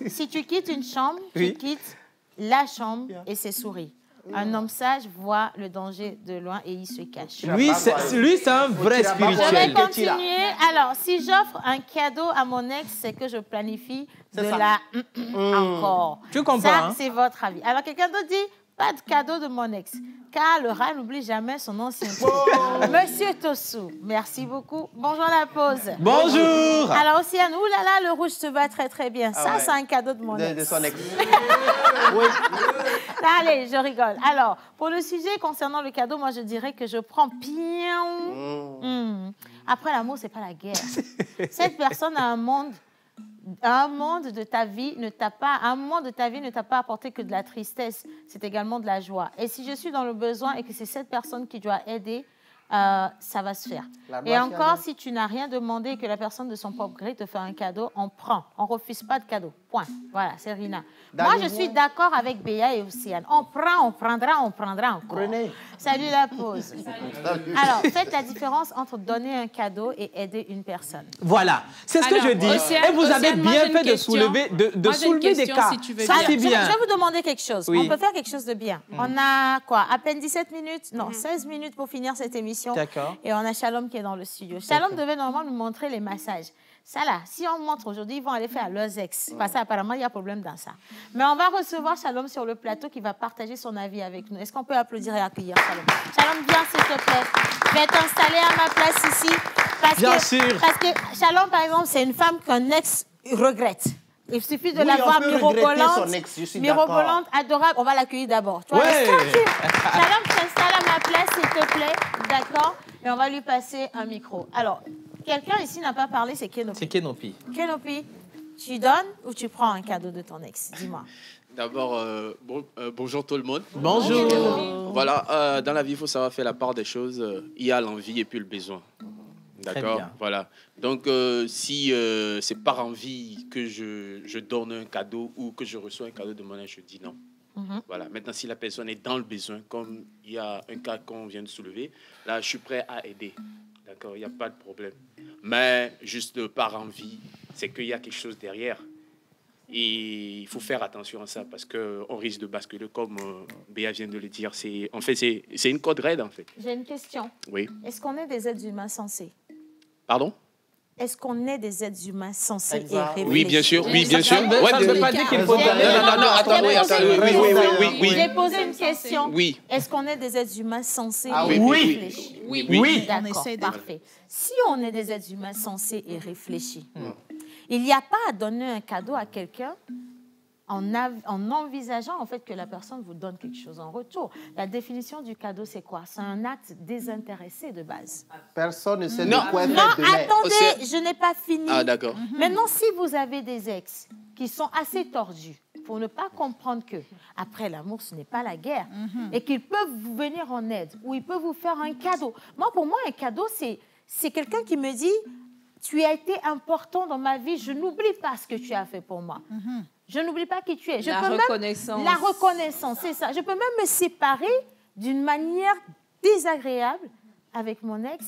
si tu quittes une chambre, tu quittes la chambre et se sourit. Un homme sage voit le danger de loin et il se cache. Lui, c'est un vrai spirituel. Je vais continuer. Alors, si j'offre un cadeau à mon ex, c'est que je planifie de la encore. Tu comprends, ça, hein? c'est votre avis. Alors, quelqu'un d'autre dit, pas de cadeau de mon ex, car le rat n'oublie jamais son ancien. Monsieur Tossou, merci beaucoup. Bonjour la pause. Bonjour. Alors, Océane, oulala, le rouge te va très très bien. Ça, c'est un cadeau de mon ex. De son ex. Allez, je rigole. Alors, pour le sujet concernant le cadeau, moi, je dirais que je prends Après, l'amour, c'est pas la guerre. Cette personne a un monde de ta vie ne t'a pas apporté que de la tristesse, c'est également de la joie. Et si je suis dans le besoin et que c'est cette personne qui doit aider, ça va se faire. Et encore, si tu n'as rien demandé et que la personne de son propre gré te fait un cadeau, on prend. On ne refuse pas de cadeau. Point. Voilà, c'est Rina. Moi, je suis d'accord avec Béa et Océane. On prend, on prendra encore. Prenez. Salut la pause. Alors, faites la différence entre donner un cadeau et aider une personne. Voilà, c'est ce que je dis. Océane, et vous avez Océane, bien fait de soulever des cas. Ça, c'est bien. Je vais vous demander quelque chose. Oui. On peut faire quelque chose de bien. On a quoi? À peine 17 minutes? Non, 16 minutes pour finir cette émission. D'accord. Et on a Shalom qui est dans le studio. Shalom devait normalement nous montrer les massages. Ça là, si on montre aujourd'hui, ils vont aller faire à leurs ex. Parce qu'apparemment, il y a problème dans ça. Mais on va recevoir Shalom sur le plateau qui va partager son avis avec nous. Est-ce qu'on peut applaudir et accueillir Shalom? Shalom, viens s'il te plaît. Je vais t'installer à ma place ici. Parce que Shalom, par exemple, c'est une femme qu'un ex regrette. Il suffit de la voir mirobolante, adorable. On va l'accueillir d'abord. Ouais. Shalom, tu t'installes à ma place, s'il te plaît. D'accord? Et on va lui passer un micro. Alors, quelqu'un ici n'a pas parlé, c'est Kenopi. C'est Kenopi. Kenopi, tu donnes ou tu prends un cadeau de ton ex? Dis-moi. D'abord, bonjour tout le monde. Bonjour. Voilà, dans la vie, il faut savoir faire la part des choses. Il y a l'envie et puis le besoin. D'accord. Voilà. Donc, si c'est par envie que je donne un cadeau ou que je reçois un cadeau de mon ex, je dis non. Voilà. Maintenant, si la personne est dans le besoin, comme il y a un cas qu'on vient de soulever, là, je suis prêt à aider. D'accord, il n'y a pas de problème. Mais juste par envie, c'est qu'il y a quelque chose derrière. Et il faut faire attention à ça parce qu'on risque de basculer, comme Béa vient de le dire. En fait, c'est une code raide, en fait. J'ai une question. Oui. Est-ce qu'on est des êtres humains sensés? Pardon? Est-ce qu'on est des êtres humains sensés et réfléchis? Oui, bien sûr. Oui, bien sûr. Ça ne veut pas dire qu'il faut... Non, attendez. Oui. J'ai posé une question. Oui. Est-ce qu'on est des êtres humains sensés et réfléchis? Oui. D'accord, parfait. Si on est des êtres humains sensés et réfléchis, il n'y a pas à donner un cadeau à quelqu'un en envisageant en fait que la personne vous donne quelque chose en retour. La définition du cadeau, c'est quoi? C'est un acte désintéressé de base. Personne ne sait de quoi Non, attendez, je n'ai pas fini. Ah, d'accord. Maintenant, si vous avez des ex qui sont assez tordus pour ne pas comprendre que après l'amour, ce n'est pas la guerre et qu'ils peuvent vous venir en aide ou ils peuvent vous faire un cadeau. Pour moi, un cadeau, c'est quelqu'un qui me dit tu as été important dans ma vie, je n'oublie pas ce que tu as fait pour moi. Je n'oublie pas qui tu es. La reconnaissance. La reconnaissance, c'est ça. Je peux même me séparer d'une manière désagréable avec mon ex,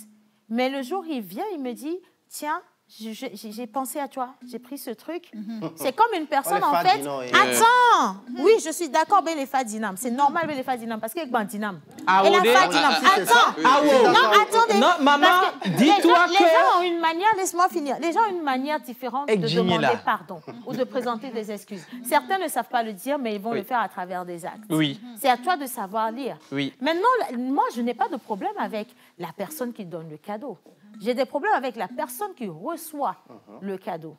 mais le jour où il vient, il me dit, tiens, j'ai pensé à toi, j'ai pris ce truc. C'est comme une personne, en fait... Attends! Oui, je suis d'accord, mais les fadinam. C'est normal, mais les fadinam, parce qu'il y a bandinam. Et la fadinam. Attends! Non, attendez. Non, maman, dis-toi que... Les gens ont une manière, laisse-moi finir, les gens ont une manière différente de demander pardon ou de présenter des excuses. Certains ne savent pas le dire, mais ils vont le faire à travers des actes. Oui. C'est à toi de savoir lire. Oui. Maintenant, moi, je n'ai pas de problème avec la personne qui donne le cadeau. J'ai des problèmes avec la personne qui reçoit le cadeau.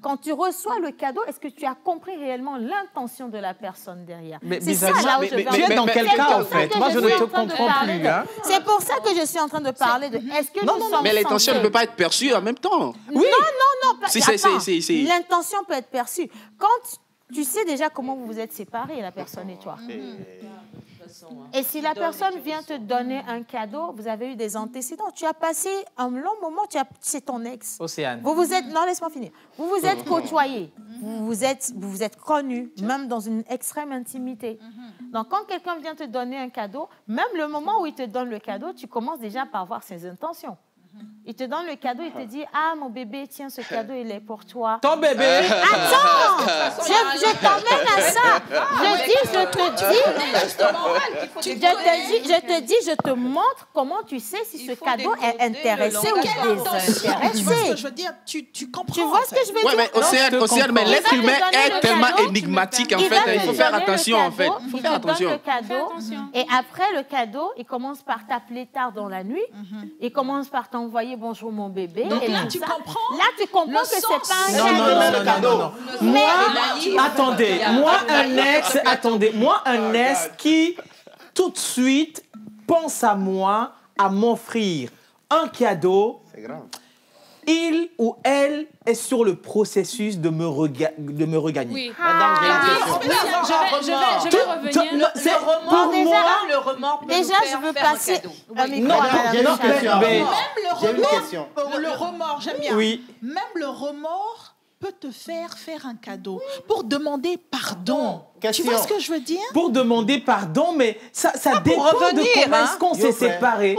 Quand tu reçois le cadeau, est-ce que tu as compris réellement l'intention de la personne derrière? C'est ça là où je veux en tu es dans quel cas, en fait? Moi, je ne te comprends plus. C'est pour ça que je suis en train de parler de... Est-ce que nous sommes mais l'intention ne peut pas être perçue en même temps. Oui. Non. Si, l'intention peut être perçue. Quand tu sais déjà comment vous vous êtes séparés, la personne et toi. Et si la personne vient te donner un cadeau, vous avez eu des antécédents. Tu as passé un long moment, c'est ton ex. Océane. Non, laisse-moi finir. Vous vous êtes côtoyés, vous vous êtes connus, même dans une extrême intimité. Donc, quand quelqu'un vient te donner un cadeau, même le moment où il te donne le cadeau, tu commences déjà par voir ses intentions. Il te donne le cadeau, il te dit, ah, mon bébé, tiens, ce cadeau, il est pour toi. Ton bébé. Attends, je t'emmène à ça. Je te dis, je te montre comment tu sais si ce cadeau est intéressé ou désintéressé. Tu vois ce que je veux dire? Tu comprends. Tu vois ce que je veux dire? Mais Océane, mais l'être humain est tellement énigmatique, en fait. Il faut faire attention, en fait. Il faut faire attention. Le cadeau, et après le cadeau, il commence par t'appeler tard dans la nuit. Il commence par t'envoyer bonjour mon bébé. Donc et là, tu comprends. Là, tu comprends que c'est pas un cadeau. Non. Attendez, moi, un ex qui, tout de suite, pense à moi, à m'offrir un cadeau. C'est grave. Il ou elle est sur le processus de me regagner. Oui. Je vais revenir. C'est pour moi, le remords. Déjà, je veux passer un micro à J'ai une question. Le remords, j'aime bien. Oui. Même le remords peut te faire un cadeau pour demander pardon. Tu vois ce que je veux dire? Pour demander pardon, mais ça dépend de comment est-ce qu'on s'est séparés.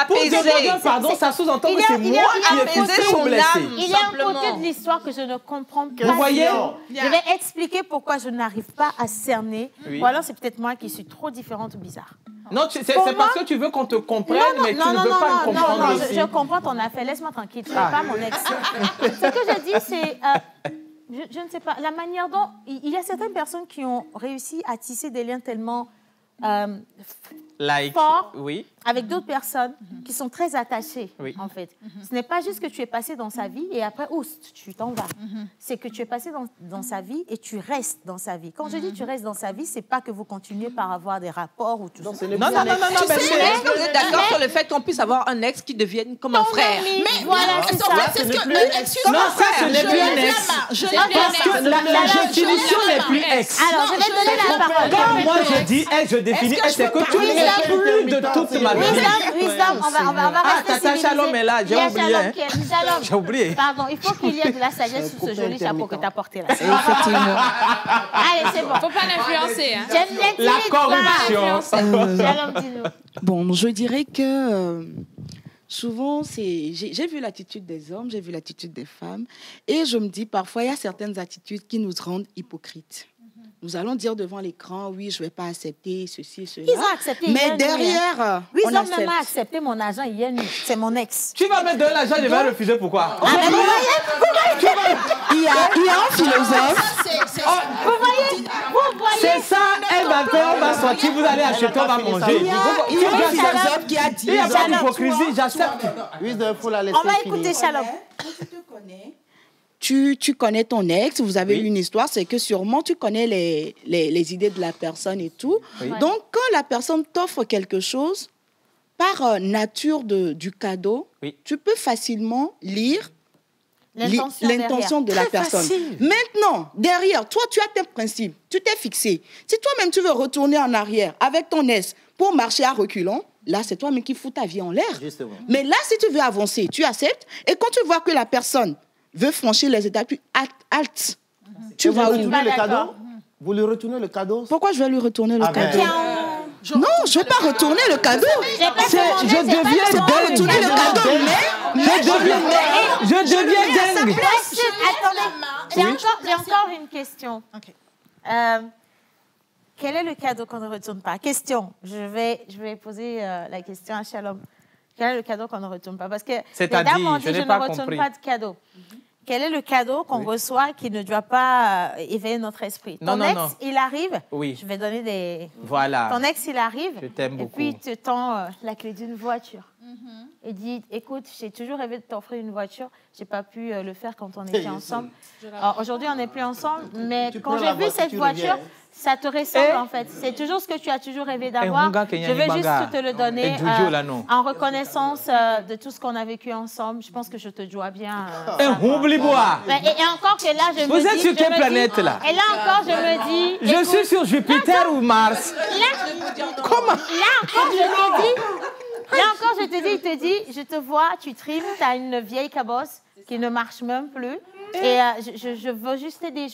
Pour demander pardon, ça sous-entend que c'est moi qui ai poussé ou blessé. Il y a un côté de l'histoire que je ne comprends pas. Vous voyez? Je vais expliquer pourquoi je n'arrive pas à cerner. Oui. Ou alors c'est peut-être moi qui suis trop différente ou bizarre. Non, c'est parce que tu veux qu'on te comprenne, mais tu ne veux pas me comprendre aussi. Je comprends ton affaire. Laisse-moi tranquille. Tu n'es pas mon ex. Ce que je dis, c'est... Je ne sais pas, la manière dont... Il y a certaines personnes qui ont réussi à tisser des liens tellement forts oui. avec d'autres personnes qui sont très attachées, oui. en fait. Ce n'est pas juste que tu es passé dans sa vie et après, tu t'en vas. C'est que tu es passé dans sa vie et tu restes dans sa vie. Quand je dis tu restes dans sa vie, c'est pas que vous continuez par avoir des rapports ou tout ça. Non. Est-ce que vous êtes d'accord sur le fait qu'on puisse avoir un ex qui devienne comme un frère? Mais voilà, c'est ça. Non, ça, ce n'est plus un ex. Parce que la définition n'est plus ex. Alors, je vais donner la parole. Quand moi je dis ex, je définis ex, c'est que tu n'es plus de toute ma vie. Wisdom, on va rester Tata Shalom est là, j'ai oublié. Shalom. J'ai oublié. Pardon, il faut qu'il y ait de la sagesse sous ce joli chapeau que tu as porté là. Effectivement. Allez, c'est bon. Faut pas l'influencer. Hein. J'aime les la corruption. Shalom, dis-nous. Bon, je dirais que souvent, j'ai vu l'attitude des hommes, j'ai vu l'attitude des femmes, et je me dis parfois, il y a certaines attitudes qui nous rendent hypocrites. Nous allons dire devant l'écran, oui, je ne vais pas accepter ceci, cela. Ils ont accepté. Mais derrière, oui, on ils ont accepte. même accepté mon agent hier nuit. C'est mon ex. Tu vas me donner l'argent, je vais refuser. Pourquoi? Ah, mais vous voyez, il y a un philosophe. Vous voyez. C'est ça, elle va faire, on va sortir, vous allez acheter, on va manger. Il y a un philosophe qui a dit... Il n'y a pas d'hypocrisie, j'accepte. On va écouter Shalom. Tu connais ton ex, vous avez eu une histoire, c'est que sûrement tu connais les idées de la personne et tout. Oui. Donc, quand la personne t'offre quelque chose, par nature du cadeau, tu peux facilement lire l'intention de la personne. Facile. Maintenant, derrière, toi, tu as tes principes, tu t'es fixé. Si toi-même, tu veux retourner en arrière avec ton ex pour marcher à reculons, là, c'est toi-même qui fous ta vie en l'air. Mais là, si tu veux avancer, tu acceptes. Et quand tu vois que la personne veut franchir les étapes, tu halte. Tu vas où? Le cadeau? Vous lui retournez le cadeau? Pourquoi je vais lui retourner le cadeau? Non, je ne vais pas retourner le cadeau. Je deviens dingue. Je deviens dingue. Attendez, j'ai encore une question. Quel est le cadeau qu'on ne retourne pas? Question. Je vais poser la question à Shalom. Quel est le cadeau qu'on ne retourne pas? Parce que les dames ont dit je ne retourne pas de cadeau. Quel est le cadeau qu'on reçoit qui ne doit pas éveiller notre esprit? Ton ex, il arrive. Oui. Je vais donner des... Voilà. Ton ex, il arrive. Je t'aime beaucoup. Et puis, il te tend la clé d'une voiture. Il dit, écoute, j'ai toujours rêvé de t'offrir une voiture. Je n'ai pas pu le faire quand on était ensemble. Aujourd'hui, on n'est plus ensemble. Mais quand j'ai vu cette voiture, ça te ressemble en fait. C'est toujours ce que tu as toujours rêvé d'avoir. Je veux juste te le donner en reconnaissance de tout ce qu'on a vécu ensemble. Je pense que je te dois bien. Et encore que là, je me dis... Vous êtes sur quelle planète là? Et là encore, je me dis... Je suis sur Jupiter ou Mars? Comment? Là encore, je te dis... Là encore, je te dis, il te dit, je te vois, tu trimes, tu as une vieille cabosse qui ne marche même plus. Et je veux juste t'aider.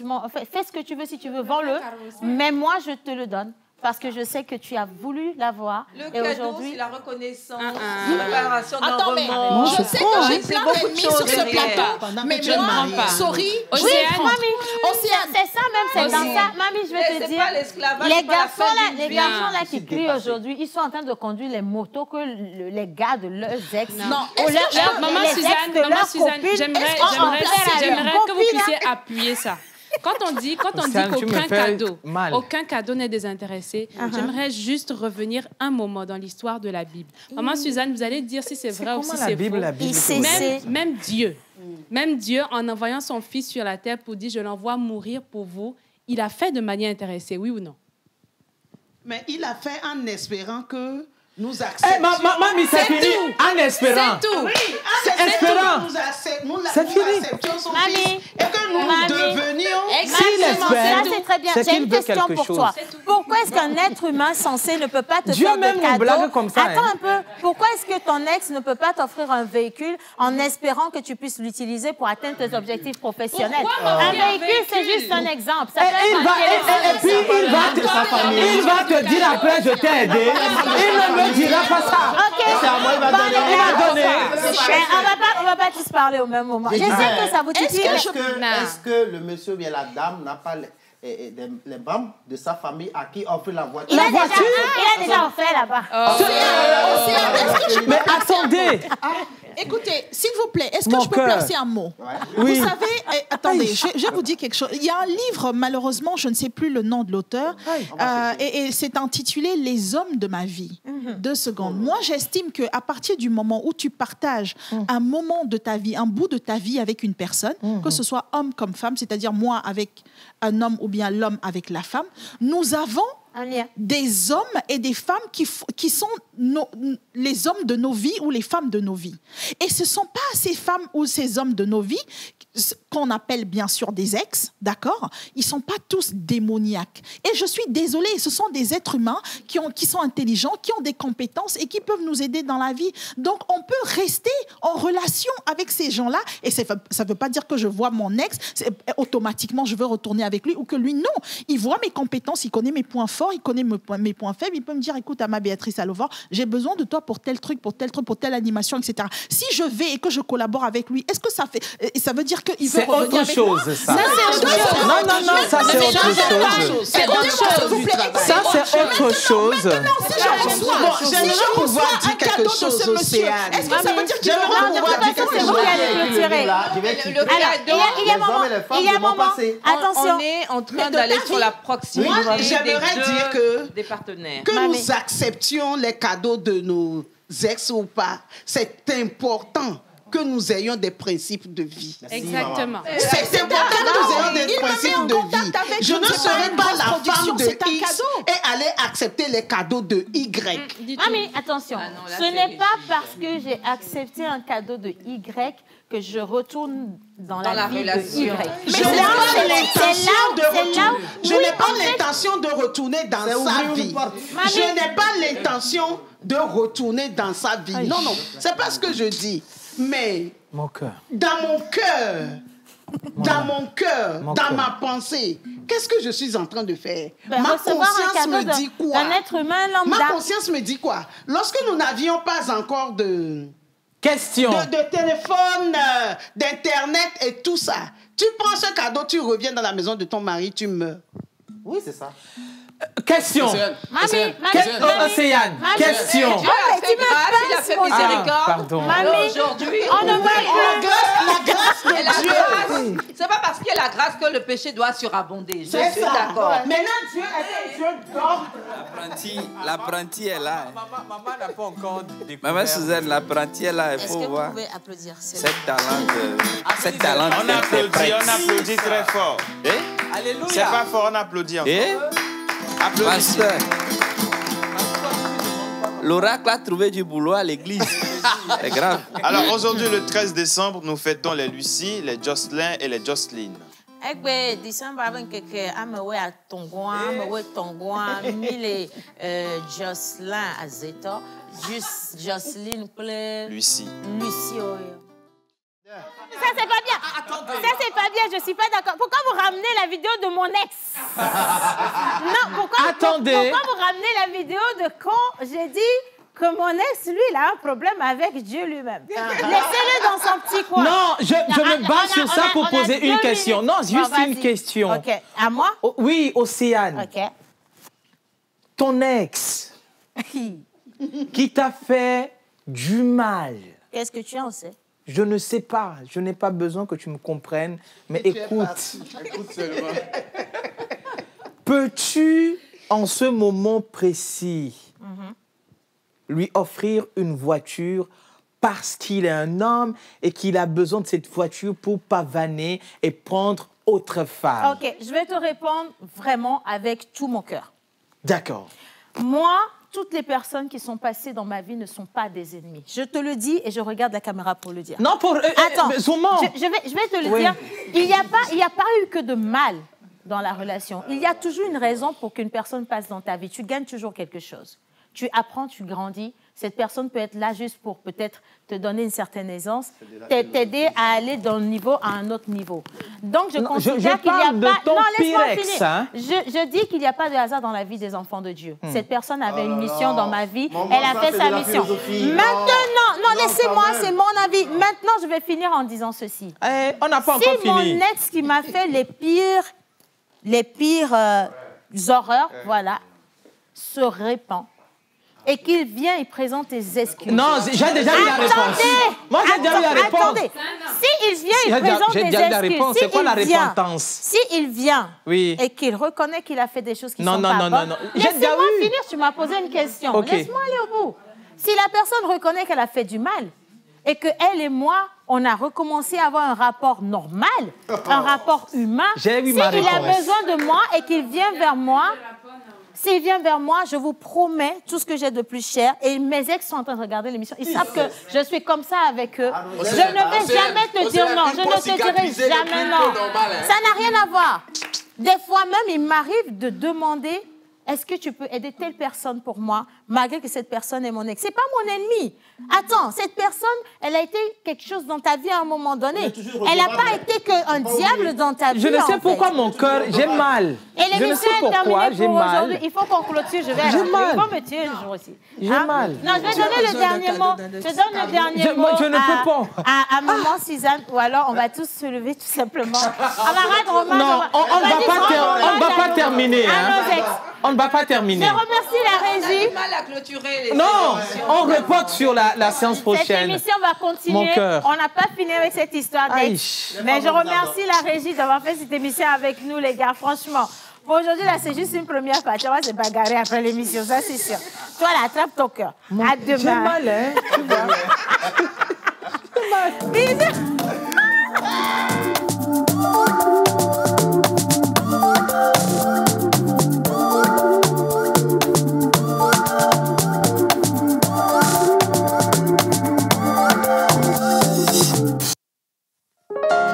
Fais ce que tu veux, si tu veux, vends-le. Mais moi, je te le donne. parce que je sais que tu as voulu l'avoir. Le et cadeau, aujourd'hui, c'est la reconnaissance, la préparation d'un Attends, mais roman. je sais que j'ai plein beaucoup de d'ennemis choses sur ce derrière. plateau. Mais moi, sorry, oui, mamie, c'est ça même, c'est dans ça. Mamie, je vais te c'est dire, pas l'esclavage, les c'est pas la garçons fin là, d'une les vie. garçons là qui crient aujourd'hui, ils sont en train de conduire les motos que les gars de leurs ex. Non, Maman Suzanne, j'aimerais que vous puissiez appuyer ça. Quand on dit qu'aucun cadeau n'est désintéressé, j'aimerais juste revenir un moment dans l'histoire de la Bible. Maman Suzanne, vous allez dire si c'est vrai ou si c'est faux. Même Dieu, en envoyant son fils sur la terre pour dire « je l'envoie mourir pour vous », il a fait de manière intéressée, oui ou non? Mais il a fait en espérant que nous acceptions. Mamie, c'est fini. En espérant. C'est tout. Oui, c'est espérant. Nous c'est fini. acceptions son fils et que nous devenions... Ça, c'est très bien. J'ai une question pour toi. Pourquoi est-ce qu'un être humain censé ne peut pas te faire de cadeau? Comme ça, Attends un peu. Pourquoi est-ce que ton ex ne peut pas t'offrir un véhicule en espérant que tu puisses l'utiliser pour atteindre tes objectifs professionnels? Un véhicule, c'est juste un exemple. Et puis, il va te dire après, je t'ai aidé. Il ne me dira pas ça. OK. On va pas tous parler au même moment. Je sais que ça vous titille. Est-ce que le monsieur ou bien la dame n'a pas les membres de sa famille à qui offre la voiture? Il a déjà offert là-bas. Mais attendez. Écoutez, s'il vous plaît, est-ce que je peux placer un mot? Oui. Vous savez, attendez, je vous dis quelque chose. Il y a un livre, malheureusement, je ne sais plus le nom de l'auteur, et c'est intitulé « Les hommes de ma vie ». 2 secondes. Moi, j'estime qu'à partir du moment où tu partages un moment de ta vie, un bout de ta vie avec une personne, que ce soit homme comme femme, c'est-à-dire moi avec un homme ou bien l'homme avec la femme, nous avons des hommes et des femmes qui sont les hommes de nos vies ou les femmes de nos vies. Et ce ne sont pas ces femmes ou ces hommes de nos vies qu'on appelle bien sûr des ex, d'accord? Ils ne sont pas tous démoniaques. Et je suis désolée, ce sont des êtres humains qui sont intelligents, qui ont des compétences et qui peuvent nous aider dans la vie. Donc, on peut rester en relation avec ces gens-là. Et ça ne veut pas dire que je vois mon ex, automatiquement, je veux retourner avec lui ou que lui, non. Il voit mes compétences, il connaît mes points forts, il connaît mes points faibles. Il peut me dire, écoute, Ama Béatrice Allovar, j'ai besoin de toi pour tel truc, pour telle animation, etc. Si je vais et que je collabore avec lui, est-ce que ça veut dire qu'il veut revenir avec moi? C'est autre chose, ça. Non, ça c'est autre chose. C'est autre chose. Ça c'est autre chose. J'aimerais pouvoir dire quelque chose au Océane. Est-ce que ça veut dire qu'il veut pouvoir dire quelque chose? Il y a un moment. Attention. On est en train d'aller sur la proximité des partenaires. Que nous acceptions les cadeaux de nos ex ou pas, c'est important que nous ayons des principes de vie. Exactement. C'est important que nous ayons des principes de vie. Je ne serai pas la femme de X et aller accepter les cadeaux de Y. Mamie, attention. Ce n'est pas parce que j'ai accepté un cadeau de Y que je retourne dans la vie de Y. Mais je n'ai pas l'intention de retourner dans sa vie. Je n'ai pas l'intention de retourner dans sa vie. Non, c'est pas ce que je dis. Mais dans mon cœur, dans ma pensée, qu'est-ce que je suis en train de faire? Ma conscience me dit quoi? Un être humain lambda. Ma conscience me dit quoi? Lorsque nous n'avions pas encore de téléphone, d'internet et tout ça, tu prends ce cadeau, tu reviens dans la maison de ton mari, tu meurs. Oui, c'est ça. Question. Mamie, Océane, question. Tu il a fait miséricorde. Pardon. Mamie, aujourd'hui, on ne voit la grâce de Dieu. C'est pas parce qu'il y a la grâce que le péché doit surabonder. Je suis d'accord. Maintenant, Dieu est Dieu d'or. L'apprenti est là. Maman n'a pas encore découvert. Maman Suzanne, l'apprenti est là. Il faut voir. Est-ce que vous pouvez applaudir? Cette talent. On applaudit très fort. Alléluia. C'est pas fort, on applaudit encore. Pasteur, l'oracle a trouvé du boulot à l'église. C'est grave. Alors aujourd'hui, le 13 décembre, nous fêtons les Lucie, les Jocelyn et les Jocelyne. Egbe December avec keke amewe a Tongoa, amewe Tongoa, mille Jocelyn à Zeta, juste Jocelyne plein. Lucie. Lucie. Ça, c'est pas bien. Ça, c'est pas bien, je suis pas d'accord. Pourquoi vous ramenez la vidéo de mon ex? Non, pourquoi vous ramenez la vidéo de quand j'ai dit que mon ex, lui, il a un problème avec Dieu lui-même? Laissez-le dans son petit coin. Non, je me base sur ça pour poser une question. Non, juste une question. OK. À moi? Oui, Océane. OK. Ton ex qui t'a fait du mal. Qu'est-ce que tu en sais? Je ne sais pas. Je n'ai pas besoin que tu me comprennes. Mais écoute. Écoute seulement. Peux-tu, en ce moment précis, lui offrir une voiture parce qu'il est un homme et qu'il a besoin de cette voiture pour pavaner et prendre autre femme? OK, je vais te répondre vraiment avec tout mon cœur. D'accord. Moi, toutes les personnes qui sont passées dans ma vie ne sont pas des ennemis. Je te le dis et je regarde la caméra pour le dire. Non, pour... Attends, Zoumant. je vais te le dire. Il n'y a pas eu que de mal dans la relation. Il y a toujours une raison pour qu'une personne passe dans ta vie. Tu gagnes toujours quelque chose. Tu apprends, tu grandis. Cette personne peut être là juste pour peut-être te donner une certaine aisance, t'aider à aller d'un niveau à un autre niveau. Donc, je considère qu'il n'y a pas... Non, laisse-moi finir. Hein? Je dis qu'il n'y a pas de hasard dans la vie des enfants de Dieu. Cette personne avait une mission dans ma vie. Elle a fait sa mission. Maintenant, non, laissez-moi, c'est mon avis. Maintenant, je vais finir en disant ceci. On n'a pas encore fini. Si mon ex qui m'a fait les pires horreurs, voilà, se répand, et qu'il vient et présente des excuses. Non, j'ai déjà eu la réponse. Moi, j'ai déjà eu la réponse. Attendez. S'il vient et présente des excuses, c'est quoi la repentance? S'il vient et qu'il reconnaît qu'il a fait des choses qui sont pas bonnes, laissez-moi finir, tu m'as posé une question. Okay. Laisse-moi aller au bout. Si la personne reconnaît qu'elle a fait du mal et qu'elle et moi, on a recommencé à avoir un rapport normal, un rapport humain, s'il a besoin de moi et qu'il vient vers moi... S'il vient vers moi, je vous promets tout ce que j'ai de plus cher. Et mes ex sont en train de regarder l'émission. Ils savent que je suis comme ça avec eux. Je ne vais jamais te dire non. Je ne te dirai jamais non. Ça n'a rien à voir. Des fois même, il m'arrive de demander, est-ce que tu peux aider telle personne pour moi, malgré que cette personne est mon ex? C'est pas mon ennemi. Attends, cette personne, elle a été quelque chose dans ta vie à un moment donné. Elle n'a pas été qu'un diable dans ta vie. Je ne sais pourquoi mon cœur, j'ai mal. Et l'émission est terminée pour aujourd'hui. Il faut qu'on clôture. Je vais aller. Il faut me tuer le jour aussi. J'ai mal. Non, je vais donner le dernier mot. Je donne le dernier mot. Je ne peux pas. À maman Suzanne, ou alors on va tous se lever tout simplement. Camarade Romain. Non, on ne va pas terminer. On ne va pas terminer. Je remercie la régie. Non, on reporte sur la séance prochaine. Cette émission va continuer. On n'a pas fini avec cette histoire d'ex. Mais je remercie la régie d'avoir fait cette émission avec nous, les gars. Franchement, pour aujourd'hui, là, c'est juste une première partie. On va se bagarrer après l'émission, ça, c'est sûr. Toi, là, attrape ton cœur. À demain. J'ai mal, hein? Bisous.